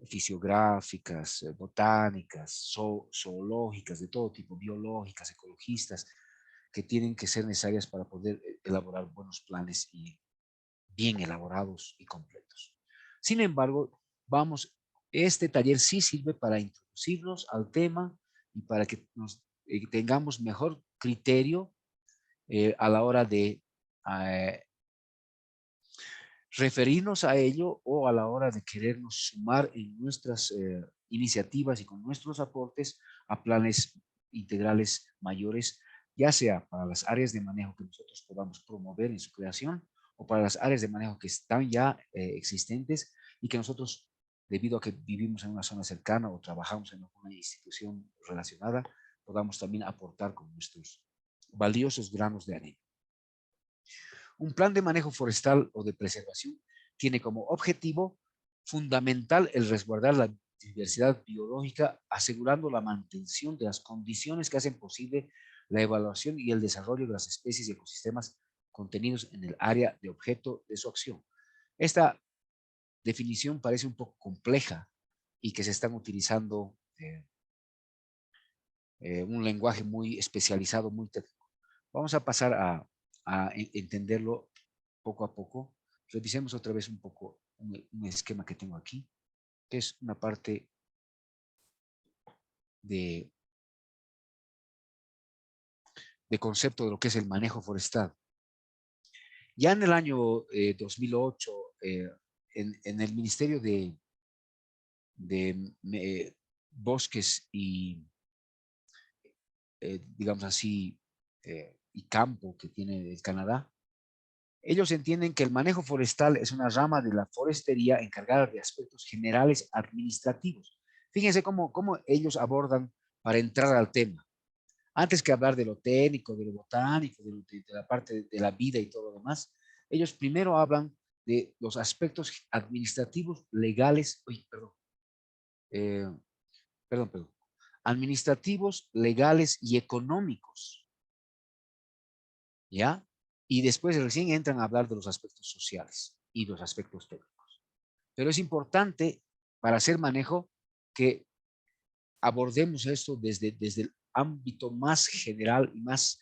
fisiográficas, botánicas, zoológicas, de todo tipo, biológicas, ecologistas, que tienen que ser necesarias para poder elaborar buenos planes y bien elaborados y completos. Sin embargo, este taller sí sirve para introducirnos al tema y para que tengamos mejor criterio a la hora de eh, referirnos a ello o a la hora de querernos sumar en nuestras iniciativas y con nuestros aportes a planes integrales mayores, ya sea para las áreas de manejo que nosotros podamos promover en su creación o para las áreas de manejo que están ya existentes y que nosotros, debido a que vivimos en una zona cercana o trabajamos en alguna institución relacionada, podamos también aportar con nuestros valiosos granos de arena. Un plan de manejo forestal o de preservación tiene como objetivo fundamental el resguardar la diversidad biológica, asegurando la mantención de las condiciones que hacen posible la evaluación y el desarrollo de las especies y ecosistemas contenidos en el área de objeto de su acción. Esta definición parece un poco compleja y que se están utilizando un lenguaje muy especializado, muy técnico. Vamos a pasar a entenderlo poco a poco. Revisemos otra vez un poco un esquema que tengo aquí, que es una parte de, de concepto de lo que es el manejo forestal. Ya en el año 2008, en el Ministerio de Bosques y, digamos así, y Campo que tiene el Canadá, ellos entienden que el manejo forestal es una rama de la forestería encargada de aspectos generales administrativos. Fíjense cómo ellos abordan para entrar al tema. Antes que hablar de lo técnico, de lo botánico, de la parte de la vida y todo lo demás, ellos primero hablan de los aspectos administrativos, legales, uy, eh, perdón, administrativos, legales y económicos, ¿ya? Y después recién entran a hablar de los aspectos sociales y los aspectos técnicos. Pero es importante para hacer manejo que abordemos esto desde el ámbito más general y más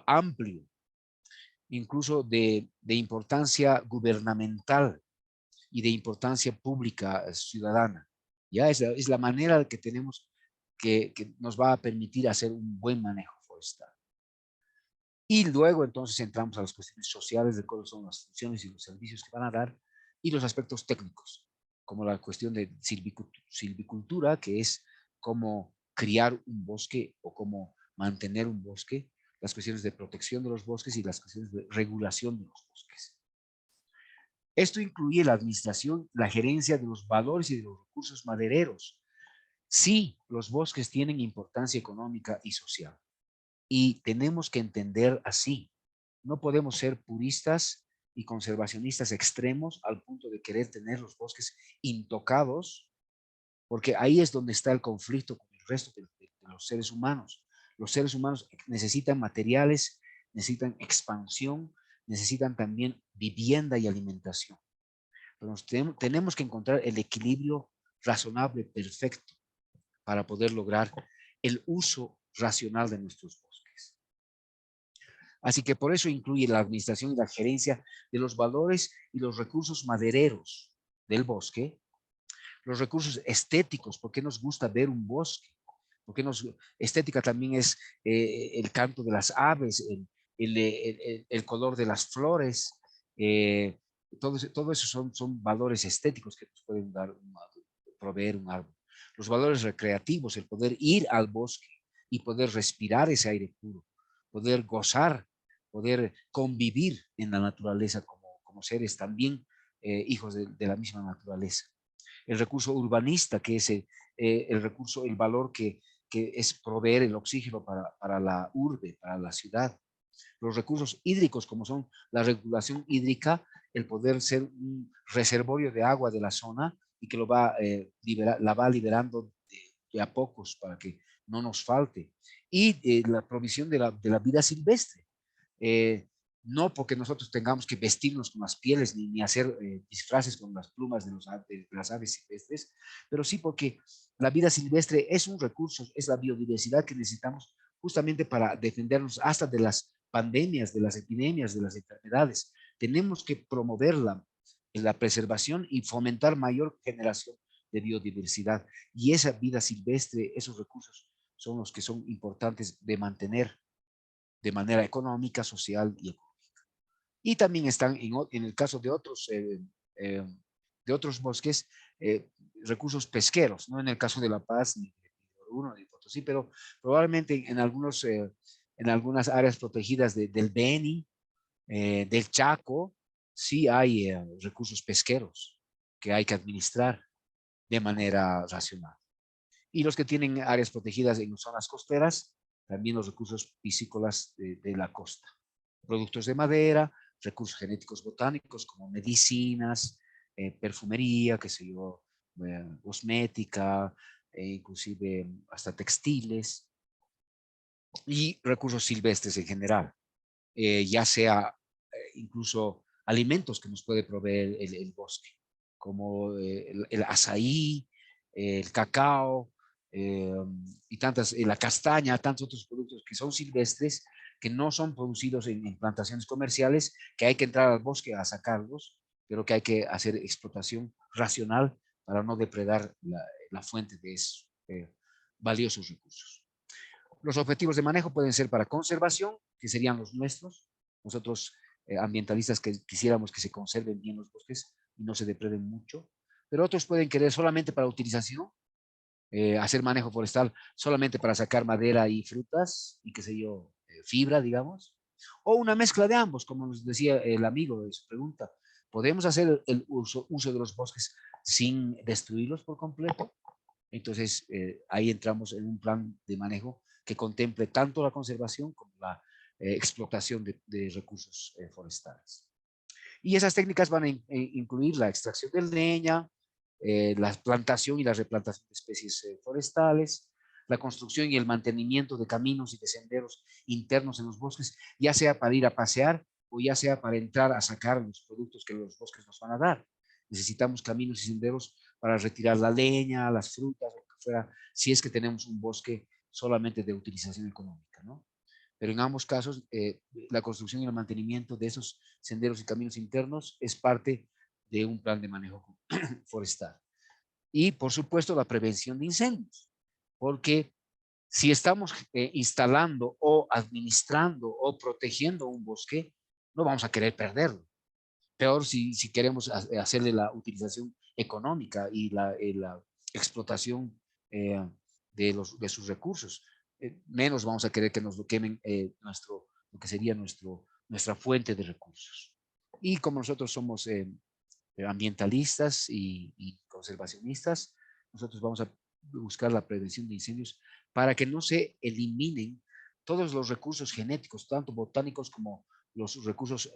amplio, incluso de importancia gubernamental y de importancia pública ciudadana. Ya es la manera que tenemos que nos va a permitir hacer un buen manejo forestal. Y luego entonces entramos a las cuestiones sociales de cuáles son las funciones y los servicios que van a dar y los aspectos técnicos, como la cuestión de silvicultura, que es cómo criar un bosque o cómo mantener un bosque, las cuestiones de protección de los bosques y las cuestiones de regulación de los bosques. Esto incluye la administración, la gerencia de los valores y de los recursos madereros. Sí, los bosques tienen importancia económica y social y tenemos que entender así. No podemos ser puristas y conservacionistas extremos al punto de querer tener los bosques intocados, porque ahí es donde está el conflicto con el resto de los seres humanos. Los seres humanos necesitan materiales, necesitan expansión, necesitan también vivienda y alimentación. Pero tenemos que encontrar el equilibrio razonable, perfecto, para poder lograr el uso racional de nuestros bosques. Así que por eso incluye la administración y la gerencia de los valores y los recursos madereros del bosque, los recursos estéticos, porque nos gusta ver un bosque, porque estética también es el canto de las aves, el color de las flores, todo eso son valores estéticos que nos pueden proveer un árbol. Los valores recreativos, el poder ir al bosque y poder respirar ese aire puro, poder gozar, poder convivir en la naturaleza como seres también hijos de la misma naturaleza. El recurso urbanista, que es el recurso, el valor que es proveer el oxígeno para la urbe, para la ciudad. Los recursos hídricos, como son la regulación hídrica, el poder ser un reservorio de agua de la zona y que la va liberando de a pocos para que no nos falte. Y la provisión de la vida silvestre. Eh, no porque nosotros tengamos que vestirnos con las pieles ni hacer disfraces con las plumas de las aves silvestres, pero sí porque la vida silvestre es un recurso, es la biodiversidad que necesitamos justamente para defendernos hasta de las pandemias, de las epidemias, de las enfermedades. Tenemos que promover la preservación y fomentar mayor generación de biodiversidad. Y esa vida silvestre, esos recursos son los que son importantes de mantener de manera económica, social y económica. Y también están en el caso eh, de otros bosques, recursos pesqueros, no en el caso de La Paz, ni de Oruro, ni de Potosí, pero probablemente en algunas áreas protegidas del Beni, del Chaco, sí hay recursos pesqueros que hay que administrar de manera racional. Y los que tienen áreas protegidas en zonas costeras, también los recursos piscícolas de la costa. Productos de madera, recursos genéticos botánicos como medicinas, perfumería, qué sé yo, cosmética, inclusive hasta textiles y recursos silvestres en general, ya sea incluso alimentos que nos puede proveer el bosque, como el azaí, el cacao, eh, y la castaña, tantos otros productos que son silvestres, que no son producidos en plantaciones comerciales, que hay que entrar al bosque a sacarlos, pero que hay que hacer explotación racional para no depredar la fuente de esos valiosos recursos. Los objetivos de manejo pueden ser para conservación, que serían los nuestros, nosotros ambientalistas que quisiéramos que se conserven bien los bosques y no se depreden mucho, pero otros pueden querer solamente para utilización, hacer manejo forestal solamente para sacar madera y frutas y qué sé yo, fibra, digamos, o una mezcla de ambos, como nos decía el amigo de su pregunta. ¿Podemos hacer el uso de los bosques sin destruirlos por completo? Entonces, ahí entramos en un plan de manejo que contemple tanto la conservación como la explotación de recursos forestales. Y esas técnicas van a incluir la extracción de leña, la plantación y la replantación de especies forestales, la construcción y el mantenimiento de caminos y de senderos internos en los bosques, ya sea para ir a pasear o ya sea para entrar a sacar los productos que los bosques nos van a dar. Necesitamos caminos y senderos para retirar la leña, las frutas, lo que fuera, si es que tenemos un bosque solamente de utilización económica, ¿no? Pero en ambos casos, la construcción y el mantenimiento de esos senderos y caminos internos es parte de un plan de manejo forestal. Y, por supuesto, la prevención de incendios, porque si estamos instalando o administrando o protegiendo un bosque, no vamos a querer perderlo. Peor si queremos hacerle la utilización económica y la explotación eh, de sus recursos. Menos vamos a querer que nos lo quemen lo que sería nuestra fuente de recursos. Y como nosotros somos ambientalistas y conservacionistas, nosotros vamos a buscar la prevención de incendios para que no se eliminen todos los recursos genéticos, tanto botánicos como los recursos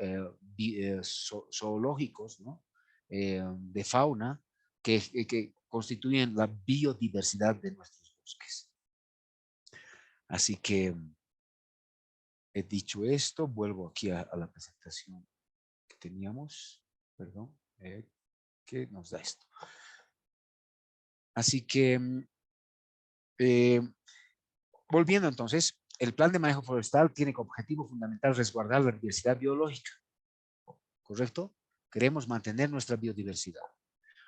zoológicos, ¿no? De fauna, que constituyen la biodiversidad de nuestros bosques. Así que, he dicho esto, vuelvo aquí a la presentación que teníamos, perdón, que nos da esto. Así que, volviendo entonces, el plan de manejo forestal tiene como objetivo fundamental resguardar la diversidad biológica, ¿correcto? Queremos mantener nuestra biodiversidad,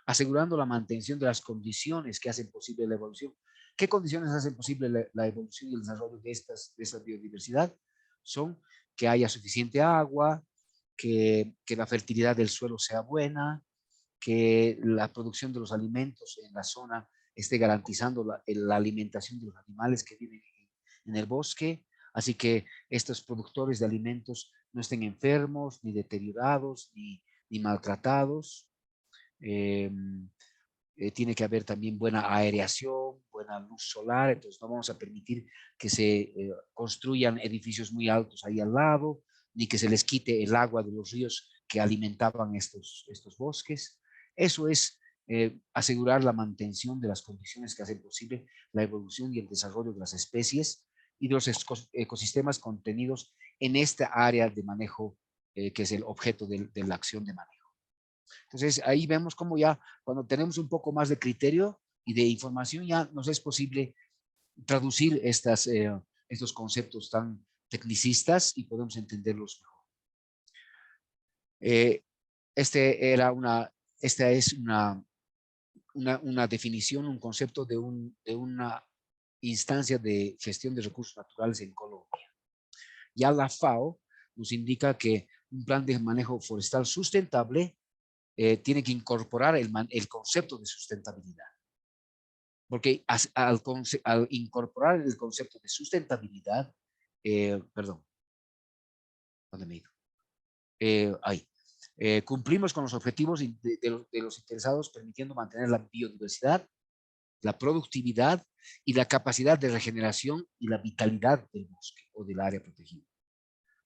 asegurando la mantención de las condiciones que hacen posible la evolución. ¿Qué condiciones hacen posible la evolución y el desarrollo de esta biodiversidad? Son que haya suficiente agua, que la fertilidad del suelo sea buena, que la producción de los alimentos en la zona esté garantizando la alimentación de los animales que viven en el bosque, así que estos productores de alimentos no estén enfermos, ni deteriorados, ni maltratados. Eh, Tiene que haber también buena aireación, buena luz solar, entonces no vamos a permitir que se construyan edificios muy altos ahí al lado, ni que se les quite el agua de los ríos que alimentaban estos bosques. Eso es asegurar la mantención de las condiciones que hacen posible la evolución y el desarrollo de las especies y de los ecosistemas contenidos en esta área de manejo que es el objeto de la acción de manejo. Entonces ahí vemos cómo ya cuando tenemos un poco más de criterio y de información ya nos es posible traducir estos conceptos tan tecnicistas y podemos entenderlos mejor. Esta es una definición, un concepto de una instancia de gestión de recursos naturales en Colombia. Ya la FAO nos indica que un plan de manejo forestal sustentable tiene que incorporar el concepto de sustentabilidad. Porque al incorporar el concepto de sustentabilidad, perdón, ¿dónde me he ido? Ahí. Cumplimos con los objetivos de los interesados, permitiendo mantener la biodiversidad, la productividad y la capacidad de regeneración y la vitalidad del bosque o del área protegida.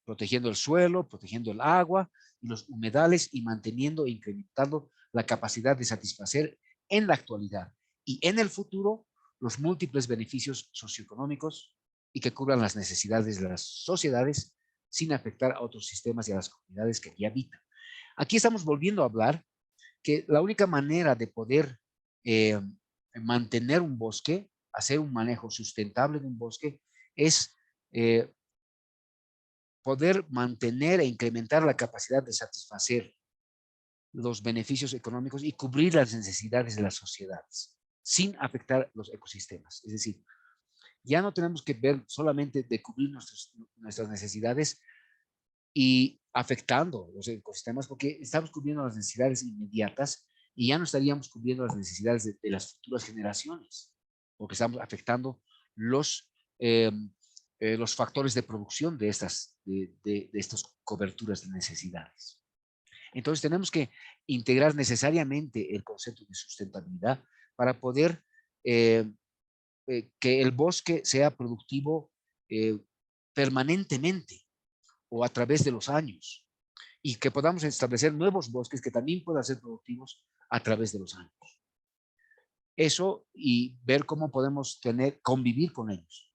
Protegiendo el suelo, protegiendo el agua y los humedales y manteniendo e incrementando la capacidad de satisfacer en la actualidad y en el futuro los múltiples beneficios socioeconómicos y que cubran las necesidades de las sociedades sin afectar a otros sistemas y a las comunidades que allí habitan. Aquí estamos volviendo a hablar que la única manera de poder mantener un bosque, hacer un manejo sustentable de un bosque, es poder mantener e incrementar la capacidad de satisfacer los beneficios económicos y cubrir las necesidades de las sociedades sin afectar los ecosistemas. Es decir, ya no tenemos que ver solamente de cubrir nuestras necesidades y afectando los ecosistemas porque estamos cubriendo las necesidades inmediatas y ya no estaríamos cubriendo las necesidades de las futuras generaciones porque estamos afectando los factores de producción de estas coberturas de necesidades. Entonces tenemos que integrar necesariamente el concepto de sustentabilidad para poder eh, que el bosque sea productivo permanentemente o a través de los años, y que podamos establecer nuevos bosques que también puedan ser productivos a través de los años. Eso, y ver cómo podemos convivir con ellos.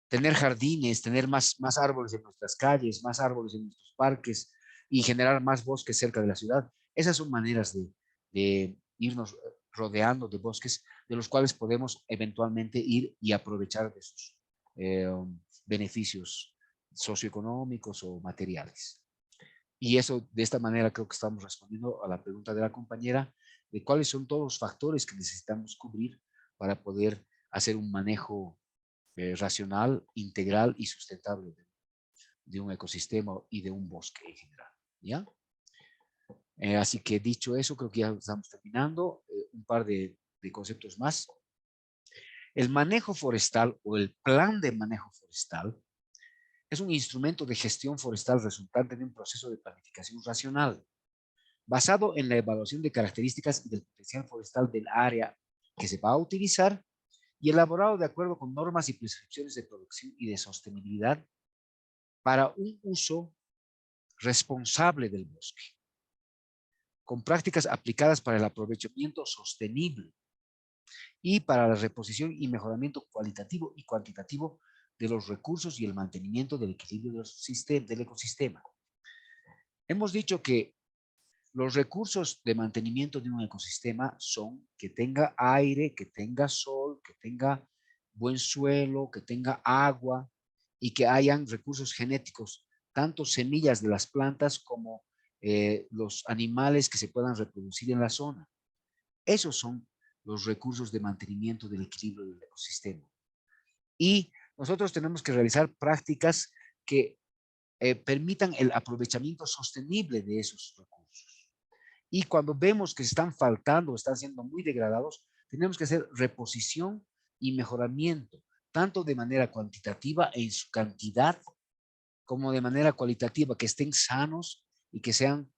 Tener jardines, tener más árboles en nuestras calles, más árboles en nuestros parques y generar más bosques cerca de la ciudad. Esas son maneras de irnos rodeando de bosques, de los cuales podemos eventualmente ir y aprovechar de sus beneficios socioeconómicos o materiales. Y eso, de esta manera, creo que estamos respondiendo a la pregunta de la compañera de cuáles son todos los factores que necesitamos cubrir para poder hacer un manejo racional, integral y sustentable de un ecosistema y de un bosque en general. ¿Ya? Así que dicho eso, creo que ya estamos terminando. Un par de conceptos más. El manejo forestal o el plan de manejo forestal es un instrumento de gestión forestal resultante de un proceso de planificación racional, basado en la evaluación de características y del potencial forestal del área que se va a utilizar y elaborado de acuerdo con normas y prescripciones de producción y de sostenibilidad para un uso responsable del bosque, con prácticas aplicadas para el aprovechamiento sostenible y para la reposición y mejoramiento cualitativo y cuantitativo de los recursos y el mantenimiento del equilibrio del ecosistema. Hemos dicho que los recursos de mantenimiento de un ecosistema son que tenga aire, que tenga sol, que tenga buen suelo, que tenga agua y que hayan recursos genéticos, tanto semillas de las plantas como los animales que se puedan reproducir en la zona. Esos son los recursos de mantenimiento del equilibrio del ecosistema. Y nosotros tenemos que realizar prácticas que permitan el aprovechamiento sostenible de esos recursos. Y cuando vemos que se están faltando, están siendo muy degradados, tenemos que hacer reposición y mejoramiento, tanto de manera cuantitativa en su cantidad, como de manera cualitativa, que estén sanos y que sean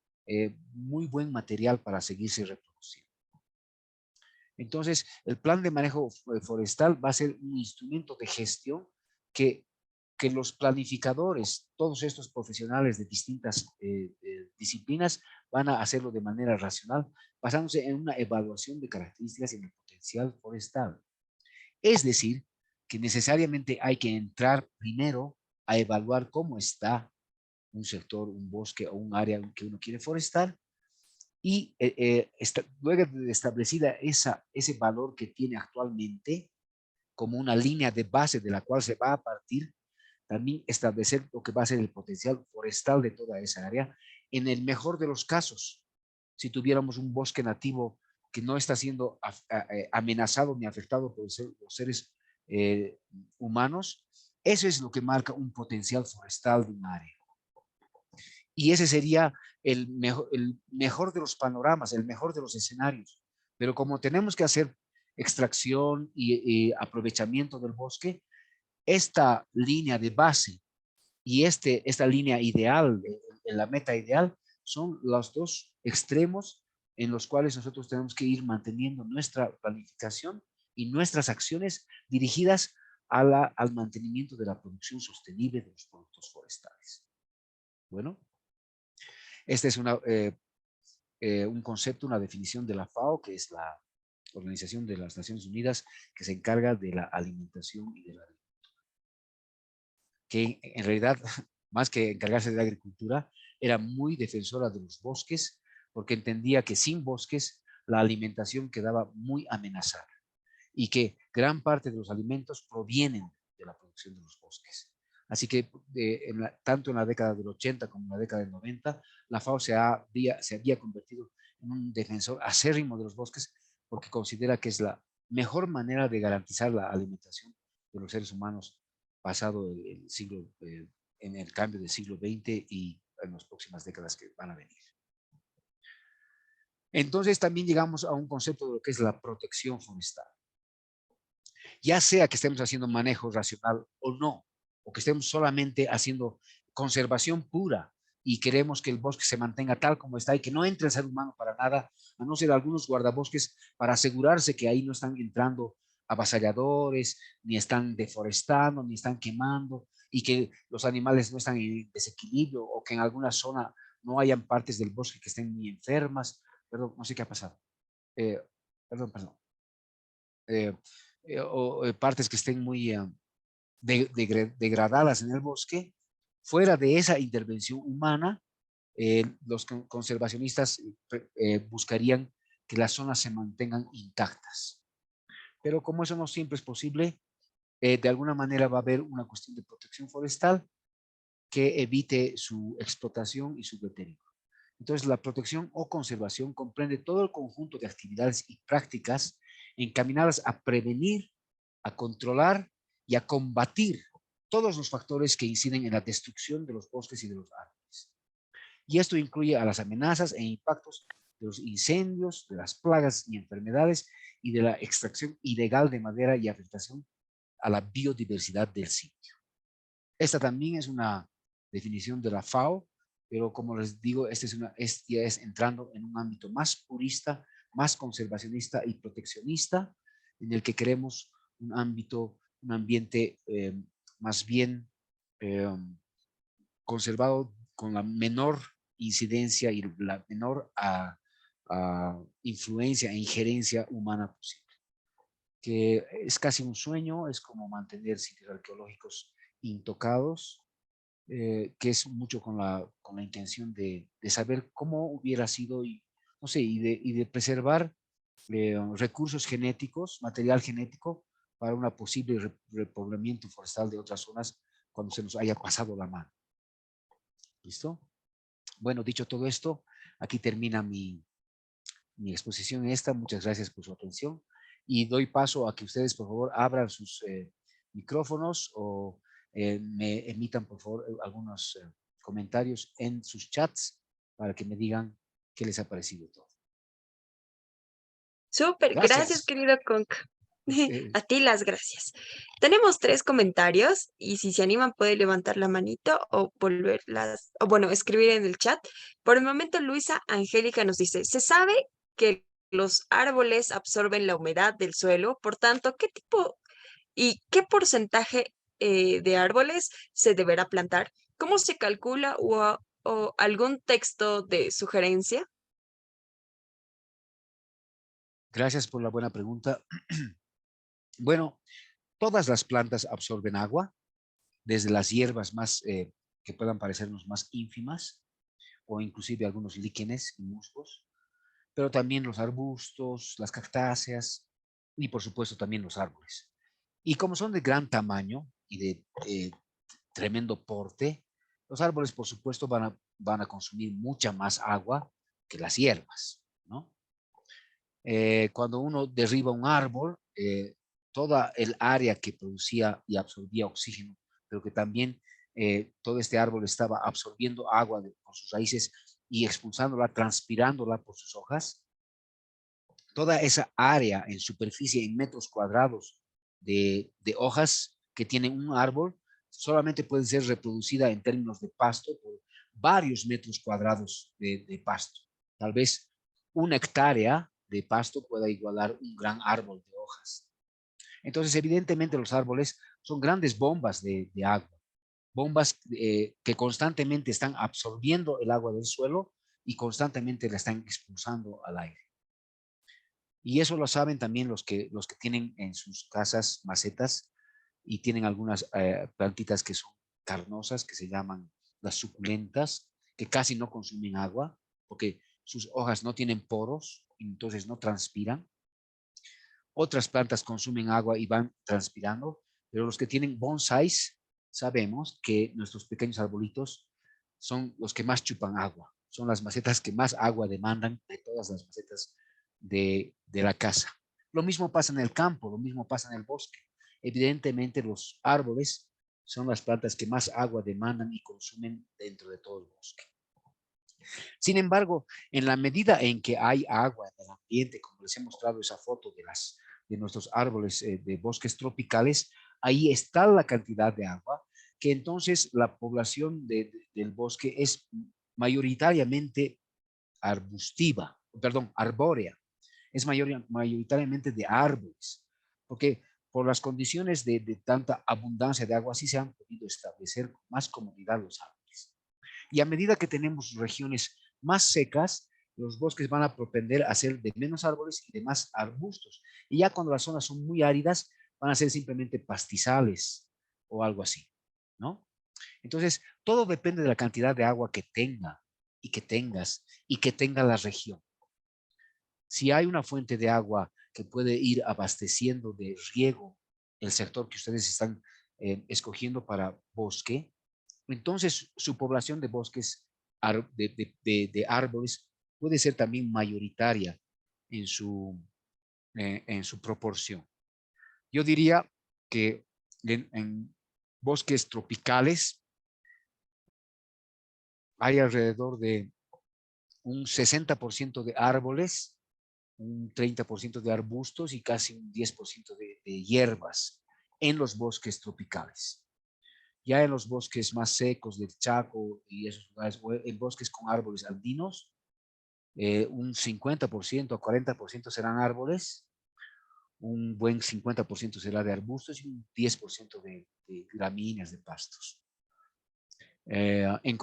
muy buen material para seguirse reproduciendo. Entonces, el plan de manejo forestal va a ser un instrumento de gestión que los planificadores, todos estos profesionales de distintas disciplinas, van a hacerlo de manera racional, basándose en una evaluación de características y el potencial forestal. Es decir, que necesariamente hay que entrar primero a evaluar cómo está un sector, un bosque o un área que uno quiere forestar, y luego de establecida ese valor que tiene actualmente como una línea de base de la cual se va a partir, también establecer lo que va a ser el potencial forestal de toda esa área. En el mejor de los casos, si tuviéramos un bosque nativo que no está siendo amenazado ni afectado por los seres humanos, eso es lo que marca un potencial forestal de un área. Y ese sería el mejor de los panoramas, el mejor de los escenarios. Pero como tenemos que hacer extracción y aprovechamiento del bosque, esta línea de base y esta línea ideal, la meta ideal, son los dos extremos en los cuales nosotros tenemos que ir manteniendo nuestra planificación y nuestras acciones dirigidas al mantenimiento de la producción sostenible de los productos forestales. Bueno, este es un concepto, una definición de la FAO, que es la Organización de las Naciones Unidas, que se encarga de la alimentación y de la agricultura. Que en realidad, más que encargarse de la agricultura, era muy defensora de los bosques, porque entendía que sin bosques la alimentación quedaba muy amenazada y que gran parte de los alimentos provienen de la producción de los bosques. Así que tanto en la década del 80 como en la década del 90, la FAO se había convertido en un defensor acérrimo de los bosques porque considera que es la mejor manera de garantizar la alimentación de los seres humanos pasado el siglo, en el cambio del siglo XX y en las próximas décadas que van a venir. Entonces también llegamos a un concepto de lo que es la protección forestal. Ya sea que estemos haciendo manejo racional o no, o que estemos solamente haciendo conservación pura y queremos que el bosque se mantenga tal como está y que no entre el ser humano para nada, a no ser algunos guardabosques para asegurarse que ahí no están entrando avasalladores, ni están deforestando, ni están quemando, y que los animales no están en desequilibrio o que en alguna zona no hayan partes del bosque que estén muy enfermas. Perdón, no sé qué ha pasado. Eh, perdón. Partes que estén muy degradadas en el bosque. Fuera de esa intervención humana, los conservacionistas buscarían que las zonas se mantengan intactas. Pero como eso no siempre es posible, de alguna manera va a haber una cuestión de protección forestal que evite su explotación y su deterioro. Entonces, la protección o conservación comprende todo el conjunto de actividades y prácticas encaminadas a prevenir, a controlar y a combatir todos los factores que inciden en la destrucción de los bosques y de los árboles. Y esto incluye a las amenazas e impactos de los incendios, de las plagas y enfermedades y de la extracción ilegal de madera y afectación a la biodiversidad del sitio. Esta también es una definición de la FAO, pero como les digo, ya es entrando en un ámbito más purista, más conservacionista y proteccionista, en el que queremos un ámbito, un ambiente más bien eh, conservado con la menor incidencia y la menor influencia e injerencia humana posible. Que es casi un sueño, es como mantener sitios arqueológicos intocados, que es mucho con la intención de saber cómo hubiera sido y, no sé, y de preservar recursos genéticos, material genético para una posible repoblamiento forestal de otras zonas cuando se nos haya pasado la mano. ¿Listo? Bueno, dicho todo esto, aquí termina mi exposición esta. Muchas gracias por su atención y doy paso a que ustedes, por favor, abran sus micrófonos o me emitan, por favor, algunos comentarios en sus chats para que me digan qué les ha parecido todo. Súper, gracias, Gracias. querido Conca. Ustedes. A ti las gracias. Tenemos 3 comentarios y si se animan puede levantar la manito o volverlas, o bueno, escribir en el chat. Por el momento, Luisa Angélica nos dice, se sabe que los árboles absorben la humedad del suelo, por tanto, ¿qué tipo y qué porcentaje de árboles se deberá plantar? ¿Cómo se calcula o algún texto de sugerencia? Gracias por la buena pregunta. Bueno, todas las plantas absorben agua, desde las hierbas más que puedan parecernos más ínfimas o inclusive algunos líquenes y musgos, pero también los arbustos, las cactáceas y por supuesto también los árboles. Y como son de gran tamaño y de tremendo porte, los árboles por supuesto van a consumir mucha más agua que las hierbas, ¿no? Cuando uno derriba un árbol, toda el área que producía y absorbía oxígeno, pero que también todo este árbol estaba absorbiendo agua por sus raíces y expulsándola, transpirándola por sus hojas, toda esa área en superficie, en metros cuadrados de hojas que tiene un árbol, solamente puede ser reproducida en términos de pasto por varios metros cuadrados de pasto. Tal vez 1 hectárea de pasto pueda igualar un gran árbol de hojas. Entonces, evidentemente, los árboles son grandes bombas de agua, bombas que constantemente están absorbiendo el agua del suelo y constantemente la están expulsando al aire. Y eso lo saben también los que tienen en sus casas macetas y tienen algunas plantitas que son carnosas, que se llaman las suculentas, que casi no consumen agua, porque sus hojas no tienen poros, entonces no transpiran. Otras plantas consumen agua y van transpirando, pero los que tienen bonsáis, sabemos que nuestros pequeños arbolitos son los que más chupan agua, son las macetas que más agua demandan de todas las macetas de la casa. Lo mismo pasa en el campo, lo mismo pasa en el bosque. Evidentemente los árboles son las plantas que más agua demandan y consumen dentro de todo el bosque. Sin embargo, en la medida en que hay agua en el ambiente, como les he mostrado esa foto de nuestros árboles de bosques tropicales, ahí está la cantidad de agua, que entonces la población del bosque es mayoritariamente arbustiva, perdón, arbórea, es mayoritariamente de árboles. porque por las condiciones de tanta abundancia de agua, sí se han podido establecer con más comodidad los árboles. Y a medida que tenemos regiones más secas, los bosques van a propender a ser de menos árboles y de más arbustos. Y ya cuando las zonas son muy áridas, van a ser simplemente pastizales o algo así, ¿no? Entonces, todo depende de la cantidad de agua que tenga y que tengas y que tenga la región. Si hay una fuente de agua que puede ir abasteciendo de riego el sector que ustedes están escogiendo para bosque, entonces su población de bosques, de árboles, puede ser también mayoritaria en en su proporción. Yo diría que en bosques tropicales hay alrededor de un 60% de árboles, un 30% de arbustos y casi un 10% de hierbas en los bosques tropicales. Ya en los bosques más secos del Chaco y esos lugares, o en bosques con árboles andinos, un 50% a 40% serán árboles, un buen 50% será de arbustos y un 10% de gramíneas, de pastos. En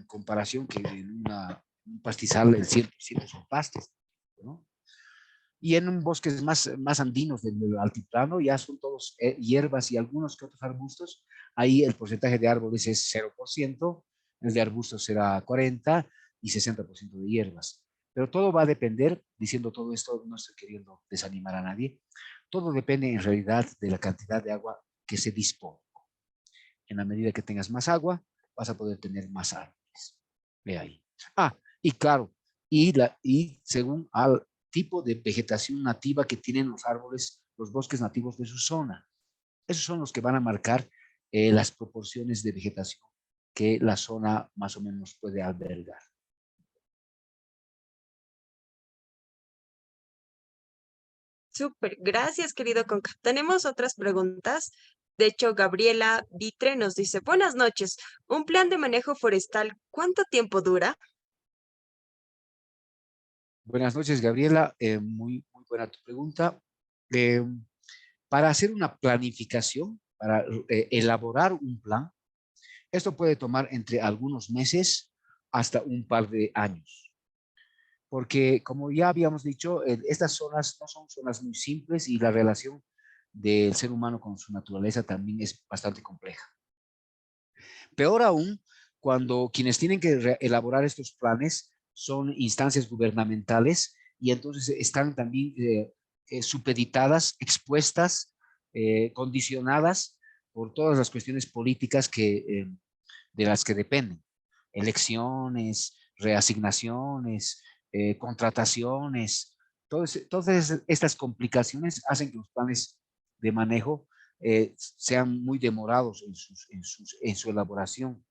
comparación que en un pastizal el 100% son pastos, ¿no? Y en bosques más andinos del altiplano ya son todos hierbas y algunos que otros arbustos. Ahí el porcentaje de árboles es 0%, el de arbustos será 40% y 60% de hierbas. Pero todo va a depender, diciendo todo esto, no estoy queriendo desanimar a nadie, todo depende en realidad de la cantidad de agua que se dispone. En la medida que tengas más agua, vas a poder tener más árboles. Ve ahí. Ah, y claro, y según al tipo de vegetación nativa que tienen los árboles, los bosques nativos de su zona. Esos son los que van a marcar las proporciones de vegetación que la zona más o menos puede albergar. Súper, gracias, querido Conca. Tenemos otras preguntas. De hecho, Gabriela Vitre nos dice, buenas noches, ¿un plan de manejo forestal cuánto tiempo dura? Buenas noches, Gabriela. Muy buena tu pregunta. Eh, para hacer una planificación, para elaborar un plan, esto puede tomar entre algunos meses hasta un par de años. Porque como ya habíamos dicho, estas zonas no son zonas muy simples y la relación del ser humano con su naturaleza también es bastante compleja. Peor aún, cuando quienes tienen que elaborar estos planes son instancias gubernamentales y entonces están también supeditadas, expuestas, condicionadas por todas las cuestiones políticas de las que dependen. Elecciones, reasignaciones, contrataciones, todas estas complicaciones hacen que los planes de manejo sean muy demorados en su elaboración.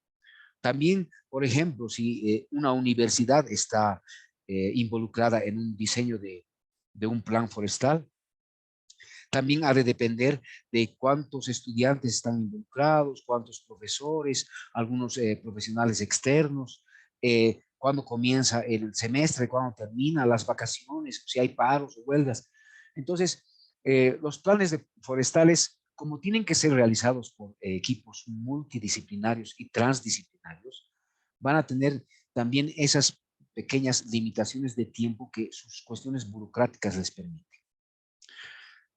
También, por ejemplo, si una universidad está involucrada en un diseño de un plan forestal, también ha de depender de cuántos estudiantes están involucrados, cuántos profesores, algunos profesionales externos, cuándo comienza el semestre, cuándo termina, las vacaciones, si hay paros o huelgas. Entonces, los planes forestales, como tienen que ser realizados por equipos multidisciplinarios y transdisciplinarios, van a tener también esas pequeñas limitaciones de tiempo que sus cuestiones burocráticas les permiten.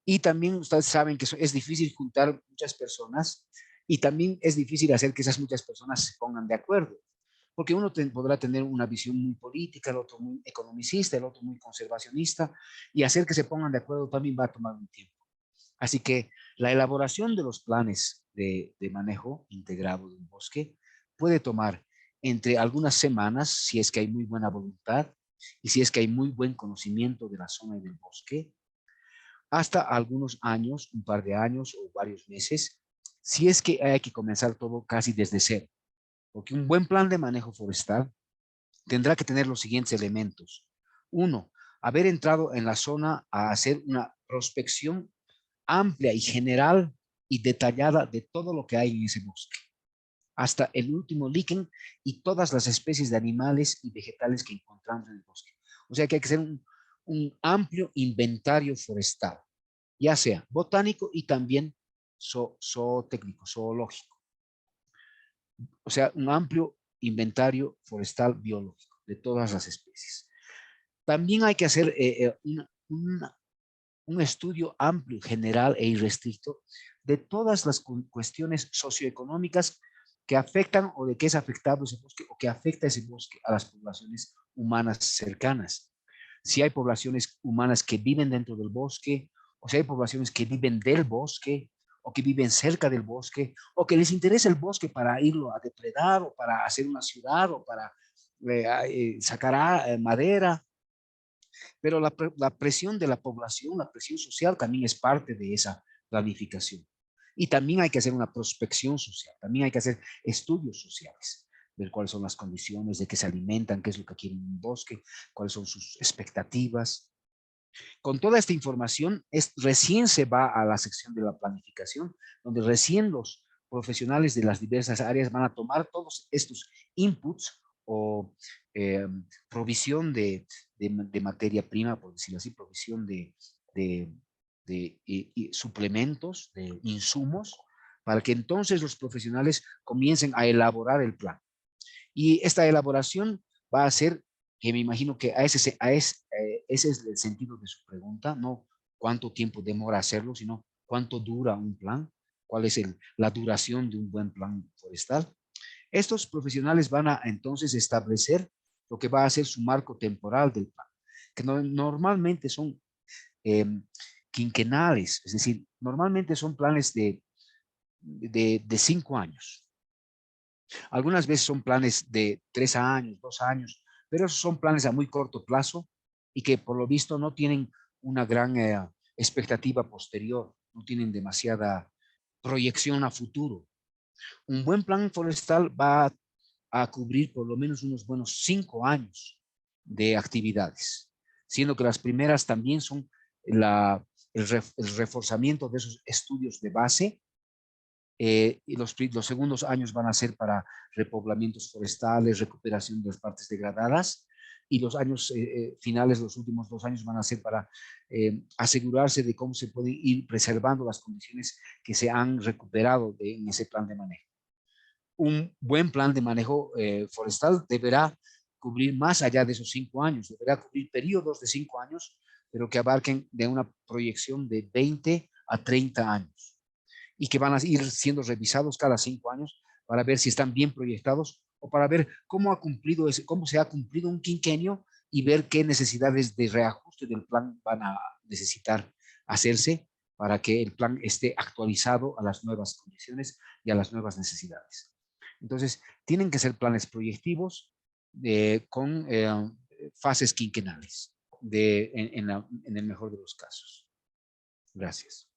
Y también ustedes saben que es difícil juntar muchas personas y también es difícil hacer que esas muchas personas se pongan de acuerdo, porque uno podrá tener una visión muy política, el otro muy economicista, el otro muy conservacionista, y hacer que se pongan de acuerdo también va a tomar un tiempo. Así que la elaboración de los planes de manejo integrado de un bosque puede tomar entre algunas semanas, si es que hay muy buena voluntad y si es que hay muy buen conocimiento de la zona y del bosque, hasta algunos años, un par de años o varios meses, si es que hay que comenzar todo casi desde cero. Porque un buen plan de manejo forestal tendrá que tener los siguientes elementos. Uno, haber entrado en la zona a hacer una prospección amplia y general y detallada de todo lo que hay en ese bosque, hasta el último líquen y todas las especies de animales y vegetales que encontramos en el bosque. O sea que hay que hacer un amplio inventario forestal, ya sea botánico y también zootécnico, zoológico. O sea, un amplio inventario forestal biológico de todas las especies. También hay que hacer un estudio amplio, general e irrestricto de todas las cuestiones socioeconómicas que afectan o de que es afectado ese bosque o que afecta ese bosque a las poblaciones humanas cercanas. Si hay poblaciones humanas que viven dentro del bosque, o si hay poblaciones que viven del bosque, o que viven cerca del bosque, o que les interesa el bosque para irlo a depredar, o para hacer una ciudad, o para sacar madera. Pero la presión de la población, la presión social también es parte de esa planificación. Y también hay que hacer una prospección social, también hay que hacer estudios sociales, ver cuáles son las condiciones, de qué se alimentan, qué es lo que quieren en un bosque, cuáles son sus expectativas. Con toda esta información, recién se va a la sección de la planificación, donde recién los profesionales de las diversas áreas van a tomar todos estos inputs o provisión de materia prima, por decirlo así, provisión de suplementos, de insumos, para que entonces los profesionales comiencen a elaborar el plan. Y esta elaboración va a ser, que me imagino que ese es el sentido de su pregunta, no cuánto tiempo demora hacerlo, sino cuánto dura un plan, cuál es la duración de un buen plan forestal. Estos profesionales van a entonces establecer lo que va a ser su marco temporal del plan, que normalmente son eh, quinquenales, es decir, normalmente son planes de 5 años. Algunas veces son planes de 3 años, 2 años, pero esos son planes a muy corto plazo y que por lo visto no tienen una gran expectativa posterior, no tienen demasiada proyección a futuro. Un buen plan forestal va a cubrir por lo menos unos buenos 5 años de actividades, siendo que las primeras también son el reforzamiento de esos estudios de base, y los segundos años van a ser para repoblamientos forestales, recuperación de las partes degradadas, y los años finales, los últimos 2 años, van a ser para asegurarse de cómo se pueden ir preservando las condiciones que se han recuperado en ese plan de manejo. Un buen plan de manejo forestal deberá cubrir más allá de esos 5 años, deberá cubrir periodos de 5 años, pero que abarquen de una proyección de 20 a 30 años y que van a ir siendo revisados cada 5 años para ver si están bien proyectados o para ver cómo se ha cumplido un quinquenio y ver qué necesidades de reajuste del plan van a necesitar hacerse para que el plan esté actualizado a las nuevas condiciones y a las nuevas necesidades. Entonces, tienen que ser planes proyectivos con fases quinquenales en el mejor de los casos. Gracias.